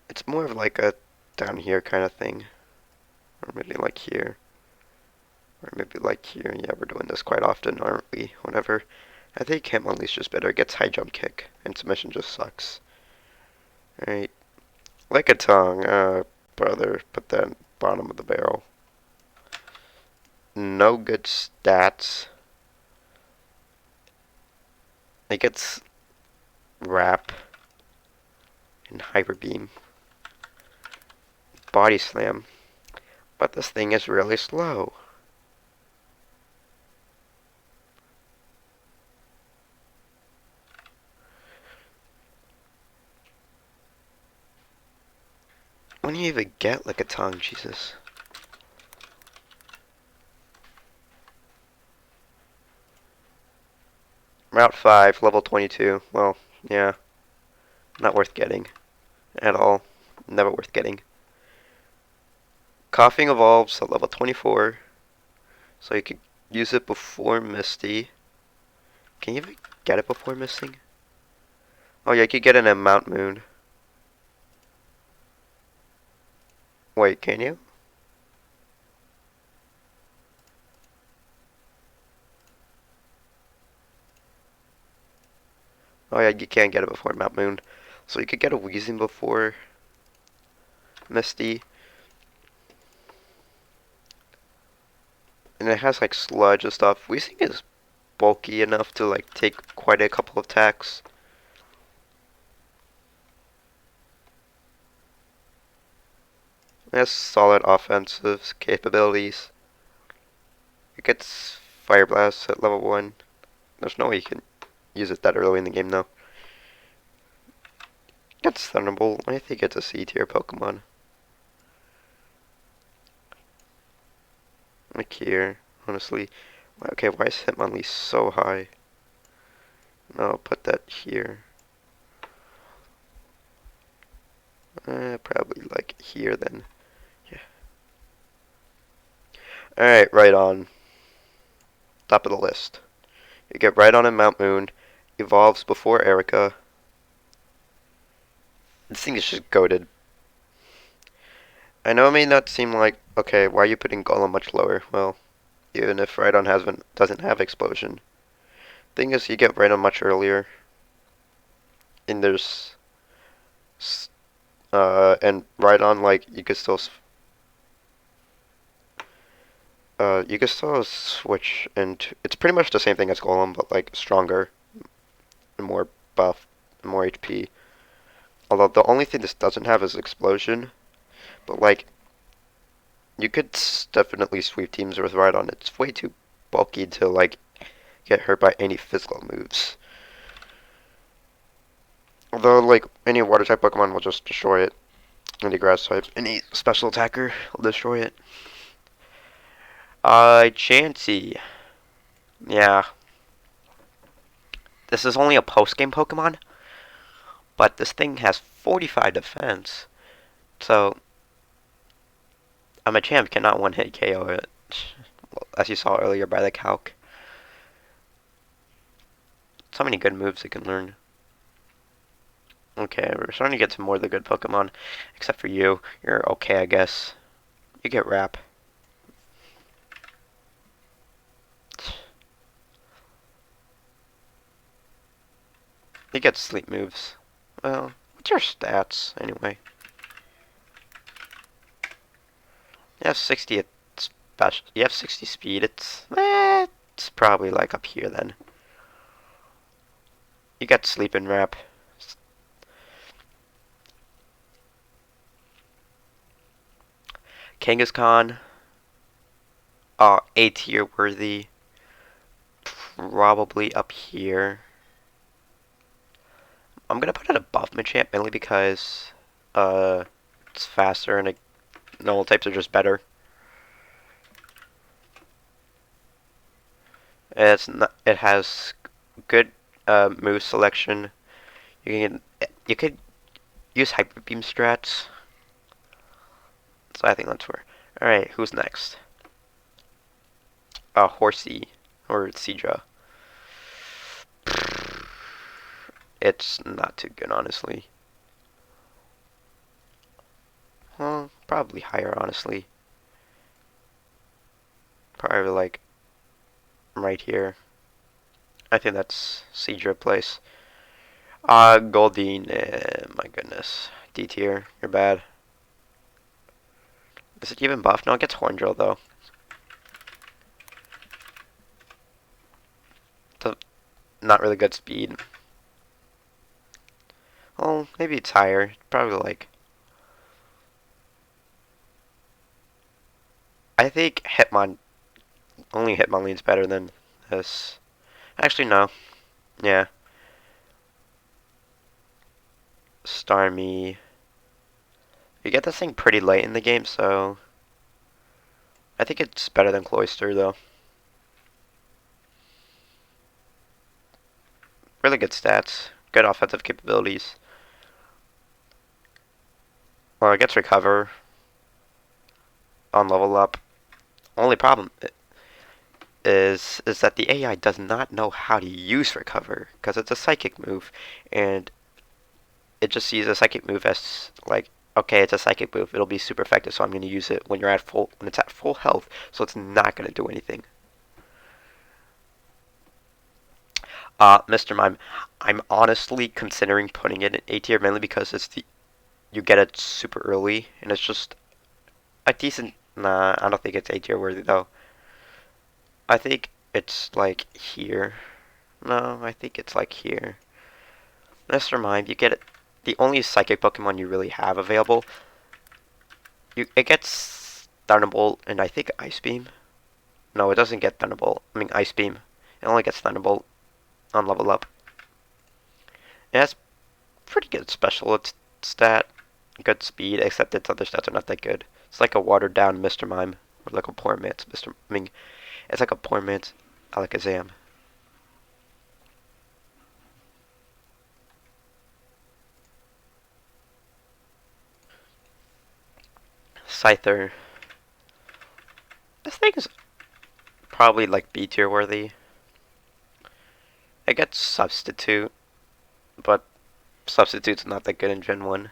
it's more of like a down here kind of thing. Or maybe like here. Or maybe like here. Yeah, we're doing this quite often, aren't we? Whatever. I think Hitmonlee's just better. It gets high jump kick. And submission just sucks. Alright. Like a tongue, brother, put that bottom of the barrel. No good stats. It gets Wrap and Hyper Beam. Body Slam. But this thing is really slow. When do you even get like a tongue, Jesus? Route 5, level 22. Well, yeah. Not worth getting. At all. Never worth getting. Coughing evolves at level 24. So you could use it before Misty. Can you even get it before Misting? Oh yeah, you could get it in Mount Moon. Wait, can you? Oh yeah, you can't get it before Mount Moon. So you could get a Weezing before Misty. And it has like sludge and stuff. Weezing is bulky enough to like take quite a couple of attacks. It has solid offensive capabilities. It gets Fire Blast at level 1. There's no way you can use it that early in the game though. It gets Thunderbolt. I think it's a C tier Pokemon. Like here, honestly. Okay, why is Hitmonlee so high? No, I'll put that here. Probably like here then. Yeah. Alright, right on. Top of the list. You get right on in Mount Moon. Evolves before Erica. This thing is just goated. I know it may not seem like, okay, why are you putting Golem much lower? Well, even if Rhydon doesn't have Explosion. Thing is, you get Rhydon much earlier. And there's... and Rhydon, like, you can still switch into... It's pretty much the same thing as Golem, but, like, stronger. And more buff. And more HP. Although, the only thing this doesn't have is Explosion. But, like, you could definitely sweep teams with Rhydon. It's way too bulky to, like, get hurt by any physical moves. Although, like, any water type Pokemon will just destroy it. Any grass type, any special attacker will destroy it. Chansey. Yeah. This is only a post-game Pokemon, but this thing has 45 defense. So, a Machamp cannot one-hit KO it, as you saw earlier by the calc. So many good moves it can learn. Okay, we're starting to get to more of the good Pokemon, except for you. You're okay, I guess. You get Wrap. You get Sleep moves. Well, what's your stats, anyway? You have 60 special. You have 60 speed. It's probably like up here then. You got Sleep and Wrap. Kangaskhan. A tier worthy, probably up here. I'm gonna put it above Machamp mainly because it's faster and normal types are just better. It's not, it has good move selection. You could use Hyper Beam strats. So I think that's where. All right, who's next? Horsey or Seadra. It's not too good, honestly. Well, probably higher, honestly. Probably like right here. I think that's Seadra place. Goldeen, my goodness. D tier, you're bad. Is it even buff? No, it gets Horn Drill though. It's not really good speed. Oh, maybe it's higher. Probably like. I think only Hitmonlee's better than this. Actually, no. Yeah. Starmie. You get this thing pretty late in the game, so I think it's better than Cloyster, though. Really good stats. Good offensive capabilities. Well, it gets Recover on level up. Only problem is that the AI does not know how to use Recover, because it's a psychic move, and it just sees a psychic move as, like, okay, it's a psychic move. It'll be super effective, so I'm going to use it when it's at full health, so it's not going to do anything. Mr. Mime, I'm honestly considering putting it in A tier mainly because you get it super early and it's just a decent. Nah, I don't think it's A tier worthy though. I think it's like here. No, I think it's like here. Mr. Mime, you get it. The only psychic Pokemon you really have available. It gets Thunderbolt and I think Ice Beam. No, it doesn't get Thunderbolt. I mean Ice Beam. It only gets Thunderbolt on level up. It has pretty good special stat, good speed, except its other stats are not that good. It's like a watered down Mr. Mime, or like a poor man's Mr. I mean, it's like a poor man's Alakazam. Scyther. This thing's probably like B tier worthy. It gets Substitute, but Substitute's not that good in Gen 1.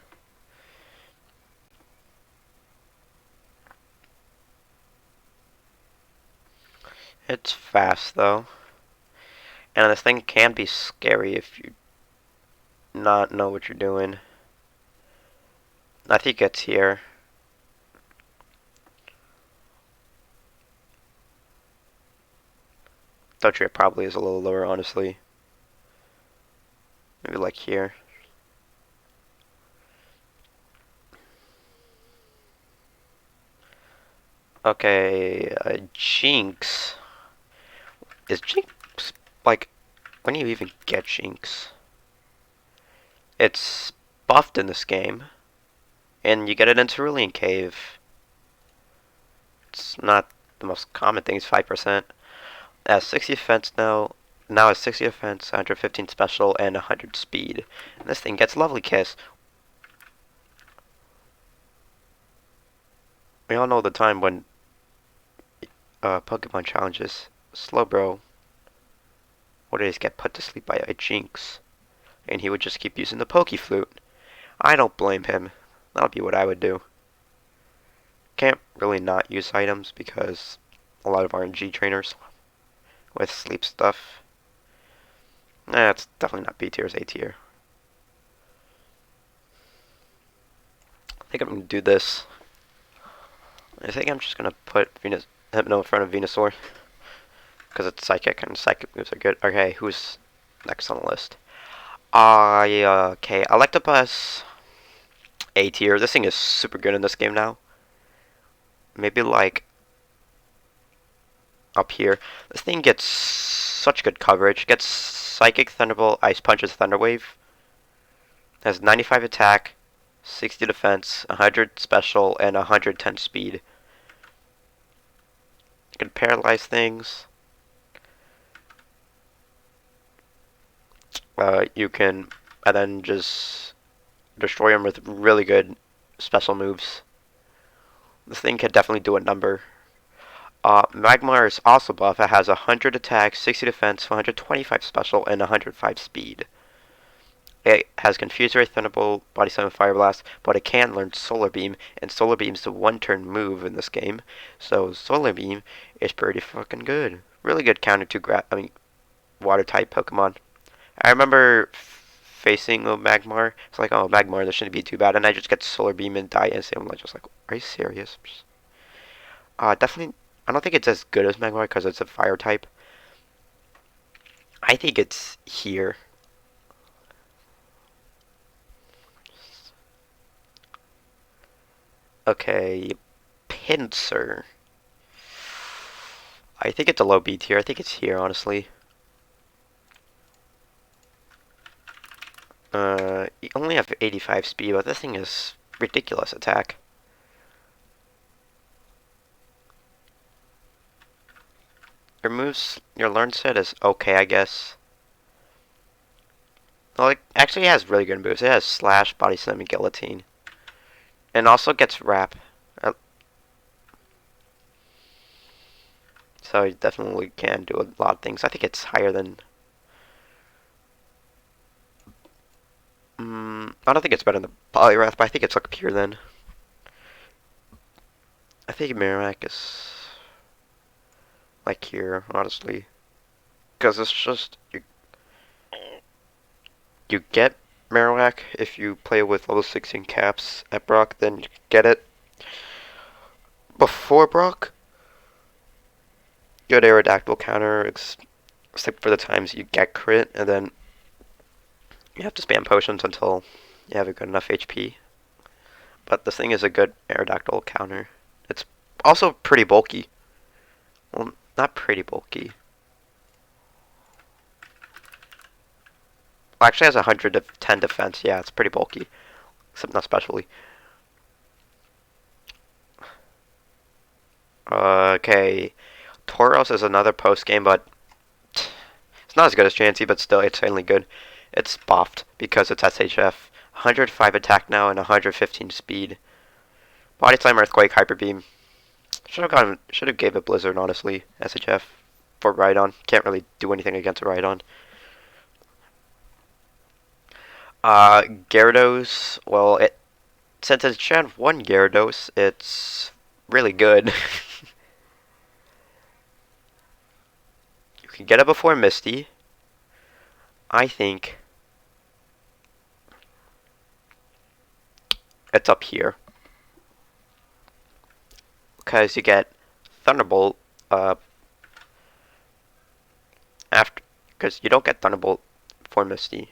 It's fast though. And this thing can be scary if you not know what you're doing. I think it's here. Dodrio probably is a little lower, honestly. Maybe like here. Okay, Jinx. Is Jinx, like, when do you even get Jinx? It's buffed in this game, and you get it in Cerulean Cave. It's not the most common thing, it's 5%. It has 60 defense now has 60 defense, 115 special, and 100 speed. And this thing gets Lovely Kiss. We all know the time when Pokemon challenges Slowbro would just get put to sleep by a Jinx, and he would just keep using the Poke Flute. I don't blame him. That would be what I would do. Can't really not use items because a lot of RNG trainers with sleep stuff. Nah, it's definitely not B tier, it's A tier. I think I'm gonna do this. I think I'm just gonna put Hypno in front of Venusaur. Because it's psychic and psychic moves are good. Okay, who's next on the list? Okay, Electabuzz A tier. This thing is super good in this game now. Maybe like up here. This thing gets such good coverage. Gets Psychic, Thunderbolt, Ice Punches, Thunder Wave. Has 95 attack, 60 defense, 100 special, and 110 speed. You can paralyze things. You can, and then just destroy them with really good special moves. This thing can definitely do a number. Magmar is also buff. It has 100 attack, 60 defense, 125 special, and 105 speed. It has Confuse Ray, Thunderbolt, Body Slam, and Fire Blast, but it can learn Solar Beam, and Solar Beam's the one-turn move in this game. So Solar Beam is pretty fucking good. Really good counter to Water-type Pokemon. I remember facing a Magmar. It's like, oh, Magmar, this shouldn't be too bad, and I just get Solar Beam and die instantly. I'm just like, are you serious? Definitely, I don't think it's as good as Magmar because it's a Fire type. I think it's here. Okay, Pinsir. I think it's a low B tier. I think it's here, honestly. You only have 85 speed, but this thing is ridiculous attack. Your learn set is okay, I guess. Well, it actually has really good moves. It has Slash, Body Slam, and Guillotine. And also gets Wrap. So you definitely can do a lot of things. I think it's higher than... I don't think it's better than Poliwrath, but I think it's up here then. I think Marowak is... like here, honestly. Because it's just... You get Marowak if you play with level 16 caps at Brock, then you get it before Brock. Good Aerodactyl counter, except for the times you get crit, and then you have to spam potions until you have a good enough HP. But this thing is a good Aerodactyl counter. It's also pretty bulky. Well, not pretty bulky. Well, actually has 110 defense. Yeah, it's pretty bulky. Except not specially. Okay. Tauros is another post game, but it's not as good as Chansey, but still, it's certainly good. It's buffed because it's SHF. 105 attack now and 115 speed. Body Slam, Earthquake, Hyper Beam. Should have gave it Blizzard, honestly. SHF for Rhydon. Can't really do anything against a Rhydon. Gyarados. Well, since it's Gen 1 Gyarados, it's really good. You can get it before Misty. I think it's up here. Because you get Thunderbolt after, because you don't get Thunderbolt for Misty.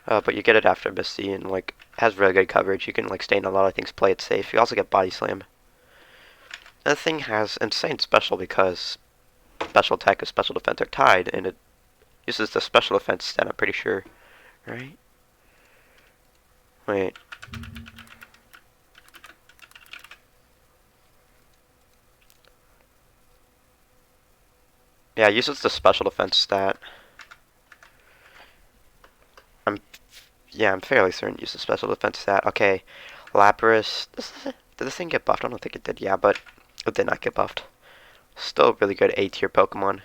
But you get it after Misty, and like has really good coverage. You can like stay in a lot of things, play it safe. You also get Body Slam. And the thing has insane special because special attack and special defense are tied, and it uses the special defense stat, I'm pretty sure. Right? Wait. Yeah, it uses the special defense stat. I'm fairly certain it uses special defense stat. Okay. Lapras. Did this thing get buffed? I don't think it did. Yeah, but it did not get buffed. Still a really good A tier Pokemon.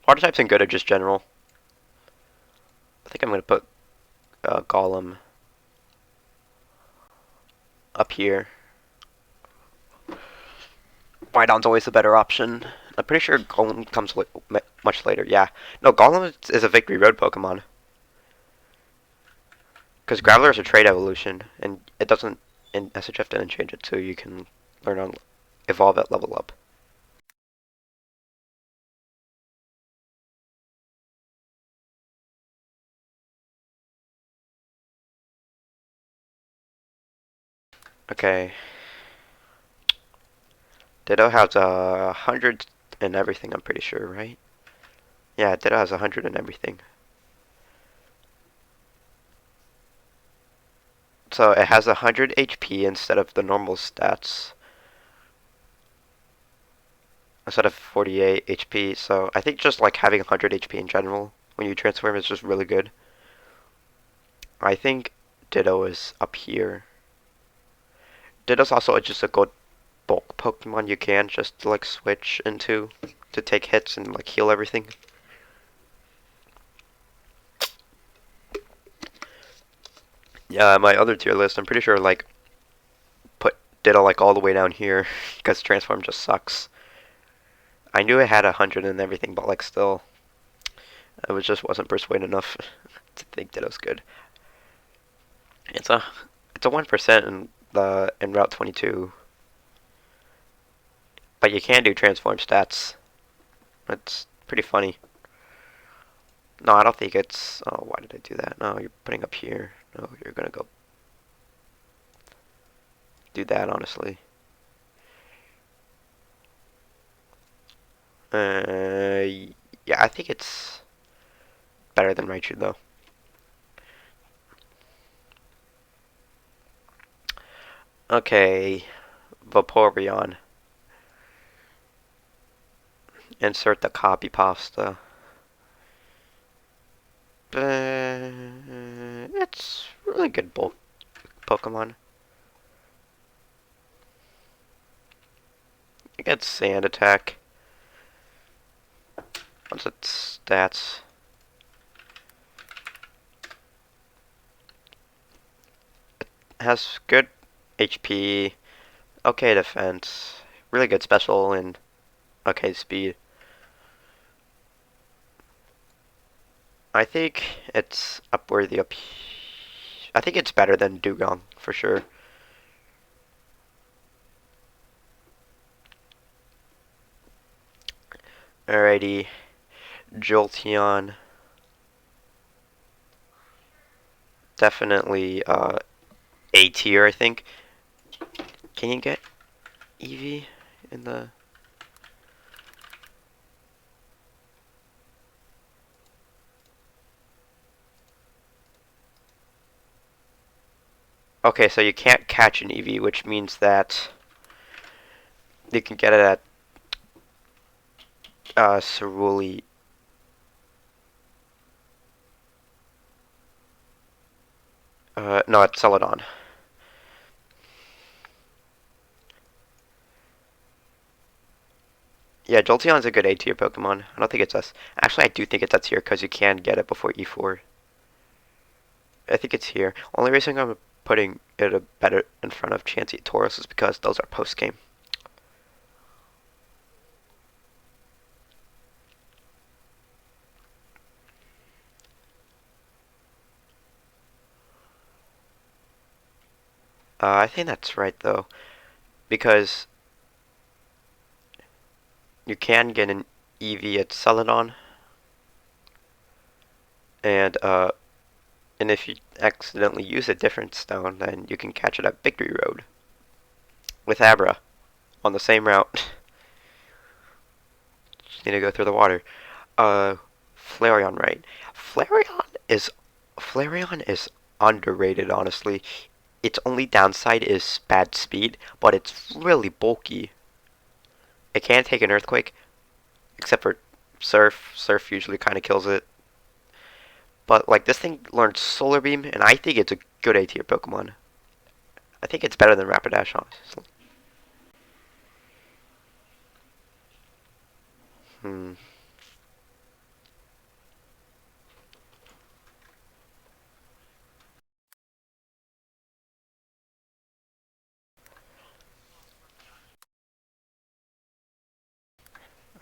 Water types and good are just general. I think I'm going to put Golem up here. Rhydon's always a better option. I'm pretty sure Golem comes much later. Yeah. No, Golem is a Victory Road Pokemon. Because Graveler is a trade evolution, and it doesn't... And SHF didn't change it, so you can learn on... Evolve at level up. Okay. Ditto has 100 and everything, I'm pretty sure, right? Yeah, Ditto has 100 and everything. So it has 100 HP instead of the normal stats. Instead of 48 HP, so I think just like having 100 HP in general when you transform is just really good. I think Ditto is up here. Ditto's also just a good bulk Pokemon you can just like switch into to take hits and like heal everything. Yeah, my other tier list, I'm pretty sure like put Ditto like all the way down here because transform just sucks. I knew it had 100 and everything, but like still, I was just wasn't persuaded enough to think that it was good. It's a it's a 1% in Route 22, but you can do transform stats. It's pretty funny. No, I don't think it's. Oh, why did I do that? No, you're putting up here. No, you're gonna go do that. Honestly. Yeah, I think it's better than Raichu though. Okay, Vaporeon. Insert the copy pasta. It's really good bulk Pokemon. It gets Sand Attack. What's its stats? It has good HP, okay defense, really good special, and okay speed. I think it's upworthy up. I think it's better than Dugong for sure. Alrighty, Jolteon. Definitely A tier, I think. Can you get Eevee in the? Okay, so you can't catch an Eevee, which means that you can get it at Cerulli. No, at Celadon. Yeah, Jolteon's a good A tier Pokemon. I don't think it's S. Actually, I do think it's S tier because you can get it before E4. I think it's here. Only reason I'm putting it a better in front of Chansey Tauros is because those are post game. I think that's right though, because you can get an EV at Celadon, and if you accidentally use a different stone, then you can catch it at Victory Road with Abra on the same route. Just need to go through the water. Uh, Flareon, right? Flareon is Flareon is underrated, honestly. Its only downside is bad speed, but it's really bulky. It can take an earthquake, except for Surf. Surf usually kind of kills it. But like this thing learns Solar Beam, and I think it's a good A tier Pokemon. I think it's better than Rapidash, honestly. Hmm.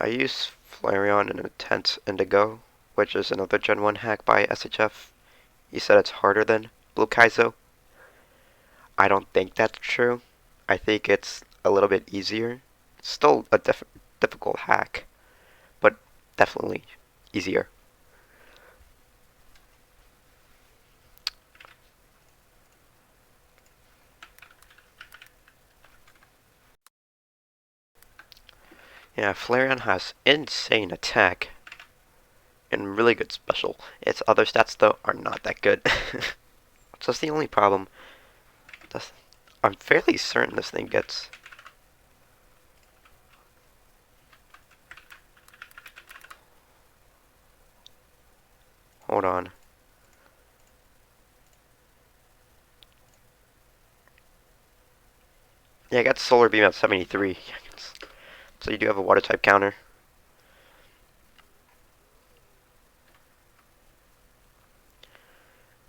I use Flareon in Intense Indigo, which is another Gen 1 hack by SHF. He said it's harder than Blue Kaizo. I don't think that's true. I think it's a little bit easier. It's still a difficult hack, but definitely easier. Yeah, Flareon has insane attack and really good special. Its other stats, though, are not that good. So that's the only problem. That's, I'm fairly certain this thing gets... Hold on. Yeah, I got Solar Beam at 73. So you do have a water type counter.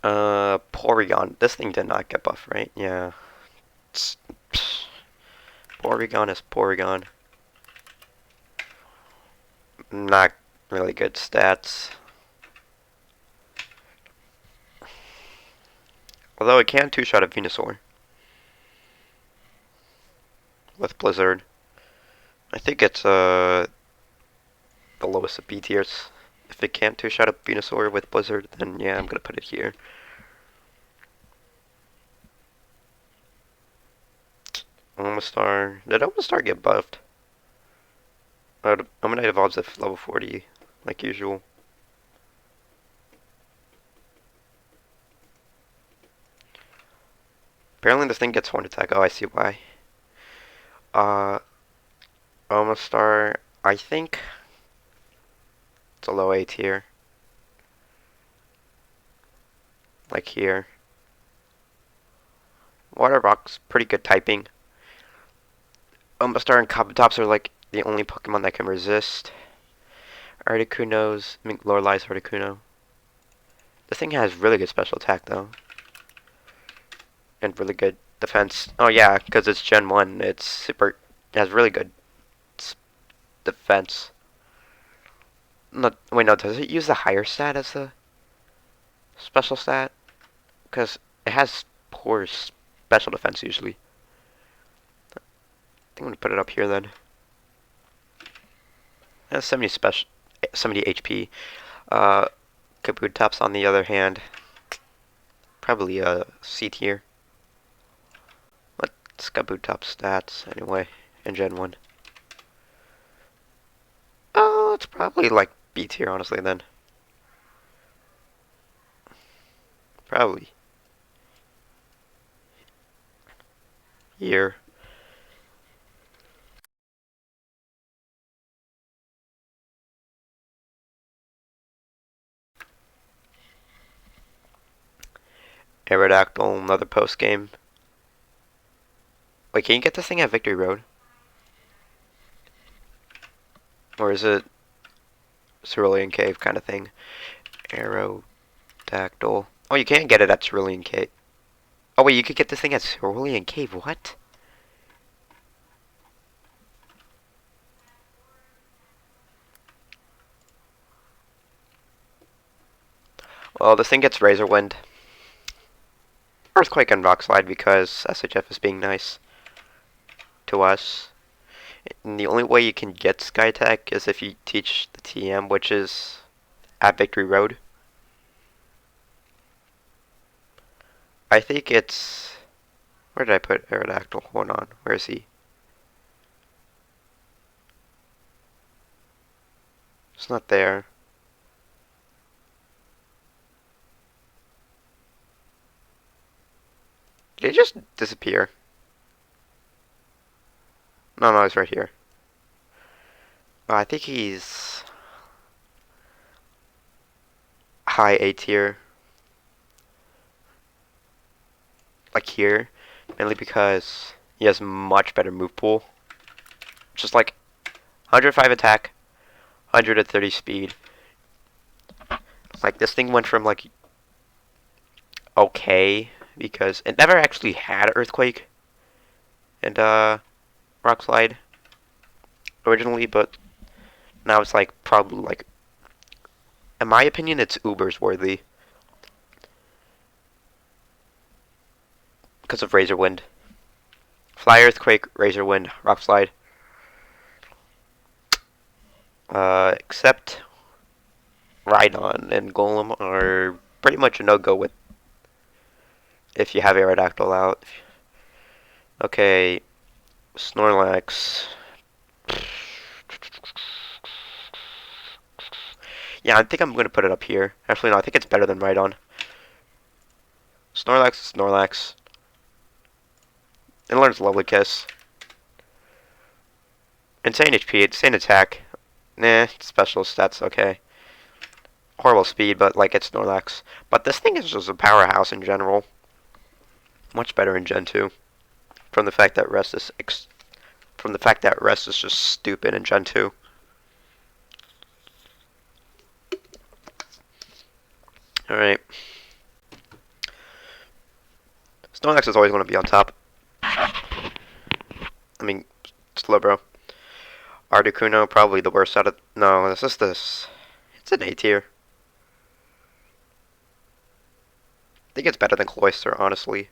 Porygon. This thing did not get buffed, right? Yeah. Porygon is Porygon. Not really good stats. Although it can two-shot a Venusaur. With Blizzard. I think it's the lowest of B tiers. If it can't two-shot a Venusaur with Blizzard, then yeah, I'm gonna put it here. Omastar. Did Omastar get buffed? Omanite evolves at level 40, like usual. Apparently this thing gets Horn Attack. Oh, I see why. Uh, Omastar, I think it's a low A tier. Like here. Water Rock's pretty good typing. Omastar and Kabutops are like the only Pokemon that can resist. Articuno's, I mean, Lorelai's Articuno. This thing has really good special attack though. And really good defense. Oh yeah, because it's Gen 1. It's super, it has really good defense. No, wait, no, does it use the higher stat as the special stat? Because it has poor special defense usually. I think I'm going to put it up here then. It has 70 HP. Kabutops on the other hand, probably a C tier. What's Kabutops stats anyway in Gen 1? Oh, it's probably like B tier honestly then. Probably. Year. Aerodactyl, another post game. Wait, can you get this thing at Victory Road? Or is it Cerulean Cave kind of thing? Aerodactyl. Oh, you can't get it at Cerulean Cave. Oh wait, you could get this thing at Cerulean Cave. What? Well, this thing gets Razor Wind. Earthquake and Rock Slide because SHF is being nice to us. And the only way you can get Sky Tech is if you teach the TM, which is at Victory Road. I think it's... Where did I put Aerodactyl? Hold on. Where is he? It's not there. Did he just disappear? No, no, he's right here. I think he's high A tier. Like here. Mainly because he has much better move pool. Just like 105 attack, 130 speed. Like this thing went from like okay because it never actually had Earthquake and Rock Slide originally, but now it's like probably like, in my opinion, it's Uber's worthy because of Razor Wind. Fly Earthquake, Razor Wind, Rock Slide. Except Rhydon and Golem are pretty much a no-go with if you have Aerodactyl out. Okay, Snorlax. Yeah, I think I'm gonna put it up here. Actually, no, I think it's better than Rhydon. Snorlax is Snorlax. It learns Lovely Kiss. Insane HP, insane attack. Nah, special stats, okay. Horrible speed, but like it's Snorlax. But this thing is just a powerhouse in general. Much better in Gen 2. From the fact that Rest is just stupid in Gen 2. Alright. Snorlax is always going to be on top. I mean, Slowbro. Articuno, probably the worst out of... No, this. It's an A tier. I think it's better than Cloyster, honestly.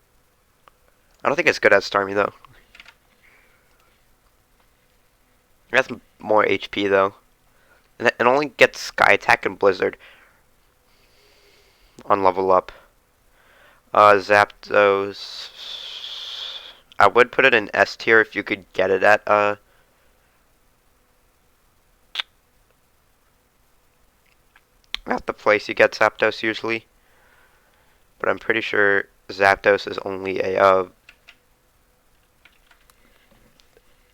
I don't think it's good at Starmie, though. It has more HP, though. And it only gets Sky Attack and Blizzard on level up. Zapdos... I would put it in S tier if you could get it at, at the place you get Zapdos, usually. But I'm pretty sure Zapdos is only a,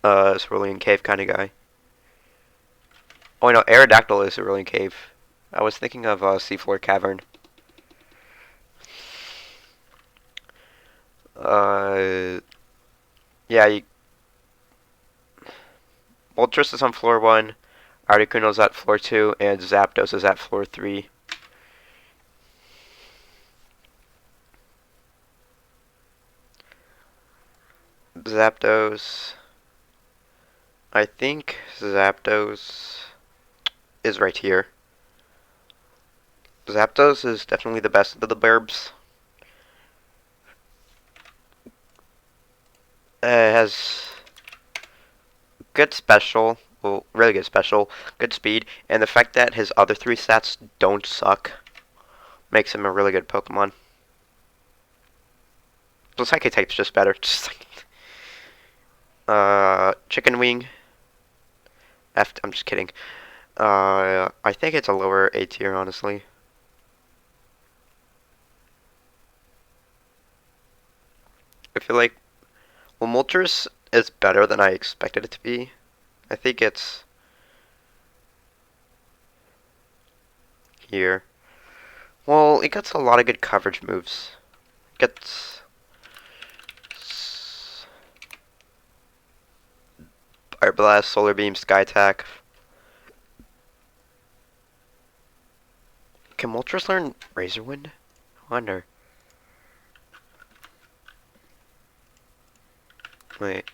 Cerulean Cave kind of guy. Oh, no, Aerodactyl is Cerulean Cave. I was thinking of, Seafloor Cavern. Yeah, Moltres is on floor 1, Articuno's at floor 2, and Zapdos is at floor 3. Zapdos... I think Zapdos is right here. Zapdos is definitely the best of the burbs. It has good special, well, really good special, good speed, and the fact that his other 3 stats don't suck makes him a really good Pokemon. The Psychic type's just better. Chicken Wing. I'm just kidding. I think it's a lower A tier, honestly. I feel like, well, Moltres is better than I expected it to be. I think it's here. Well, it gets a lot of good coverage moves. It gets Fire Blast, Solar Beam, Sky Attack. Can Moltres learn Razor Wind? I wonder. Wait.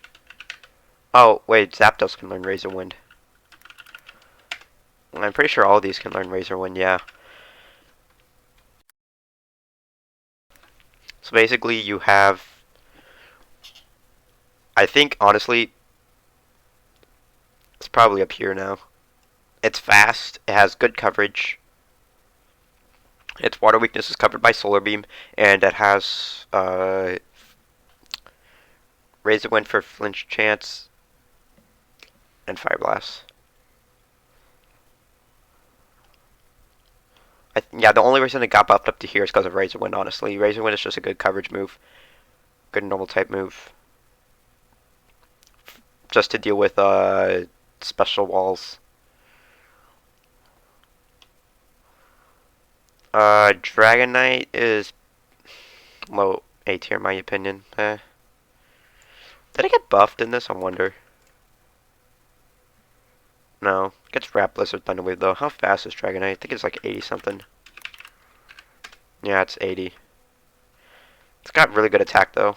Oh, wait, Zapdos can learn Razor Wind. I'm pretty sure all these can learn Razor Wind, yeah. So basically you have... I think, honestly, it's probably up here now. It's fast, it has good coverage. Its water weakness is covered by Solar Beam, and it has Razor Wind for flinch chance, and Fire Blast. Yeah, the only reason it got buffed up to here is because of Razor Wind, honestly. Razor Wind is just a good coverage move. Good normal type move. Just to deal with special walls. Dragonite is low A tier in my opinion. Did it get buffed in this? I wonder. No. It gets Wrap Blizzard Thunderwave though. How fast is Dragonite? I think it's like 80 something. Yeah, it's 80. It's got really good attack though.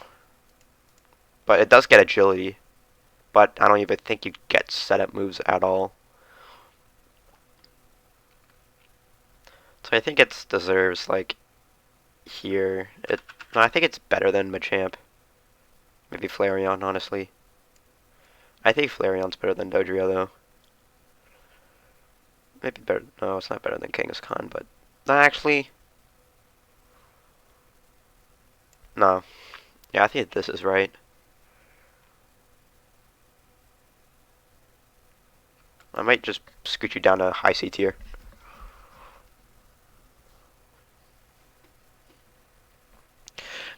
But it does get agility. But I don't even think you get setup moves at all. So I think it deserves like here. No, I think it's better than Machamp. Maybe Flareon, honestly. I think Flareon's better than Dodrio though. Maybe better. No, it's not better than Kangaskhan, but actually, no. Yeah, I think this is right. I might just scoot you down to high C tier.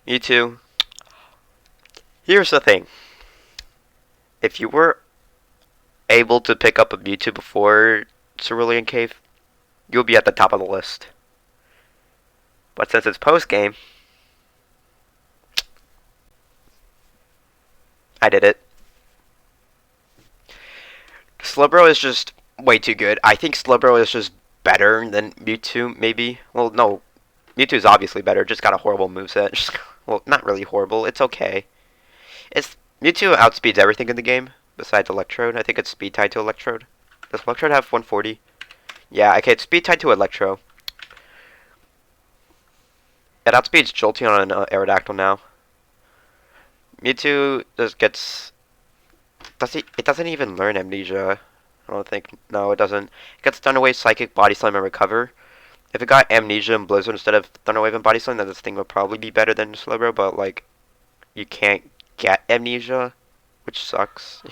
Mewtwo. Here's the thing. If you were able to pick up a Mewtwo before Cerulean Cave, you'll be at the top of the list. But since it's post-game, I did it. Slowbro is just way too good. I think Slowbro is just better than Mewtwo, maybe. Well, no. Mewtwo's obviously better, just got a horrible moveset. Well, not really horrible, it's okay. Mewtwo outspeeds everything in the game, besides Electrode. I think it's speed tied to Electrode. Does Electrode have 140? Yeah, okay, it's speed tied to Electro. It outspeeds Jolteon and Aerodactyl now. Mewtwo just gets... It doesn't even learn Amnesia. I don't think... No, it doesn't. It gets Thunderwave, Psychic, Body Slam, and Recover. If it got Amnesia and Blizzard instead of Thunderwave and Body Slam, then this thing would probably be better than Slowbro, but, like, you can't get Amnesia, which sucks.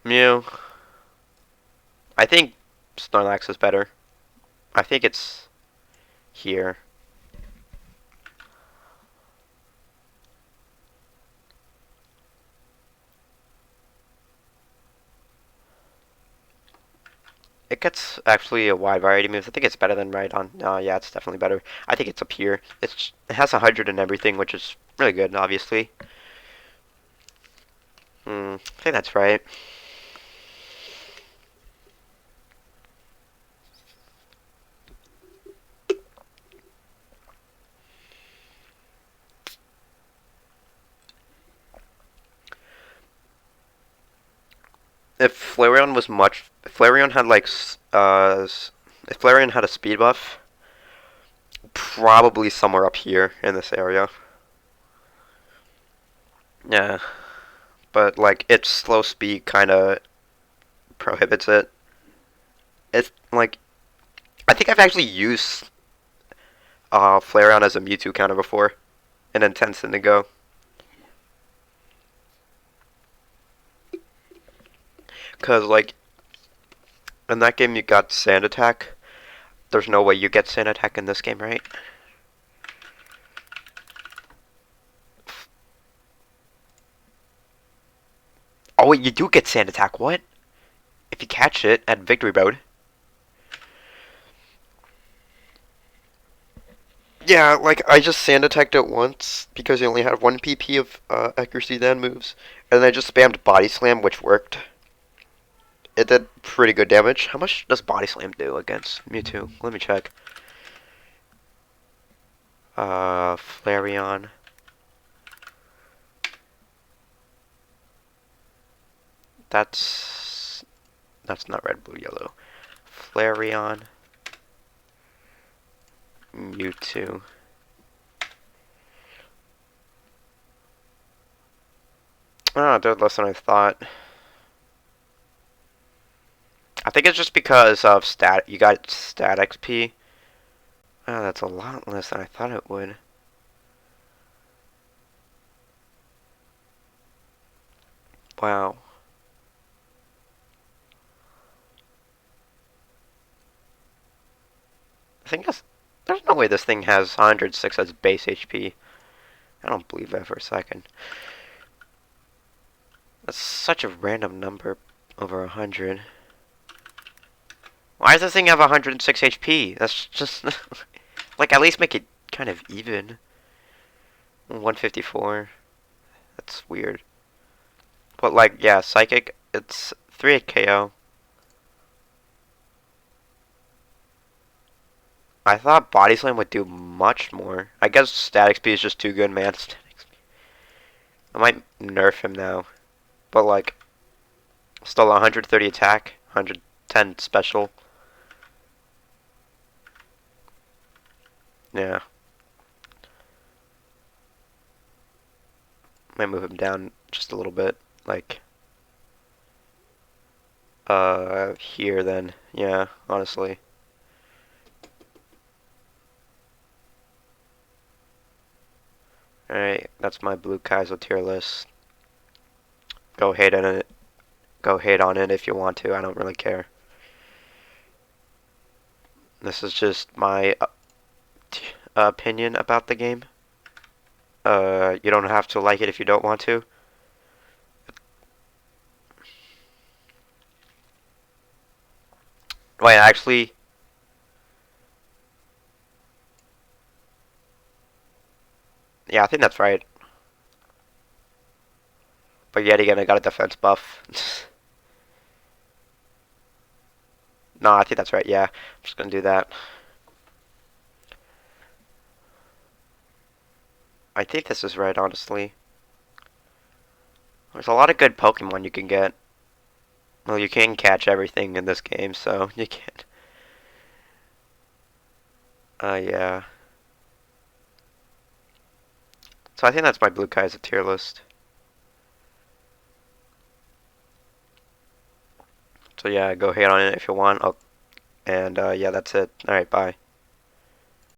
Mew. I think Snorlax is better. I think it's here. It gets actually a wide variety of moves. I think it's better than Rhydon. No, yeah, it's definitely better. I think it's up here. It has 100 and everything, which is really good, obviously. I think that's right. If Flareon had like, if Flareon had a speed buff, probably somewhere up here in this area. Yeah, but like its slow speed kind of prohibits it. It's like, I think I've actually used Flareon as a Mewtwo counter before in Intense Indigo. Cause like in that game you got Sand Attack. There's no way you get Sand Attack in this game, right? Oh wait, you do get Sand Attack. What? If you catch it at Victory Road. Yeah, like I just Sand Attacked it once because he only had 1 PP of accuracy then moves, and then I just spammed Body Slam, which worked. It did pretty good damage. How much does Body Slam do against Mewtwo? Let me check. Flareon. That's not red, blue, yellow. Flareon. Mewtwo. Ah, they're less than I thought. I think it's just because of you got stat XP. Oh, that's a lot less than I thought it would. Wow. I think there's no way this thing has 106 as base HP. I don't believe that for a second. That's such a random number over 100. Why does this thing have 106 HP? That's just... like, at least make it kind of even. 154. That's weird. But, like, yeah, Psychic, it's 3-8 KO. I thought Body Slam would do much more. I guess Static Speed is just too good, man. I might nerf him now. But, like, still 130 attack, 110 special. Yeah. Might move him down just a little bit. Like, here then. Yeah, honestly. Alright, that's my Blue Kaizo tier list. Go hate on it. Go hate on it if you want to. I don't really care. This is just my opinion about the game. You don't have to like it if you don't want to. Wait, actually, yeah, I think that's right. But yet again, I got a defense buff. No, I think that's right. Yeah, I'm just gonna do that. I think this is right, honestly. There's a lot of good Pokemon you can get. Well, you can catch everything in this game, so you can. Yeah. So I think that's my Blue Kaizo tier list. So yeah, go hate on it if you want. Oh, and yeah, that's it. All right, bye.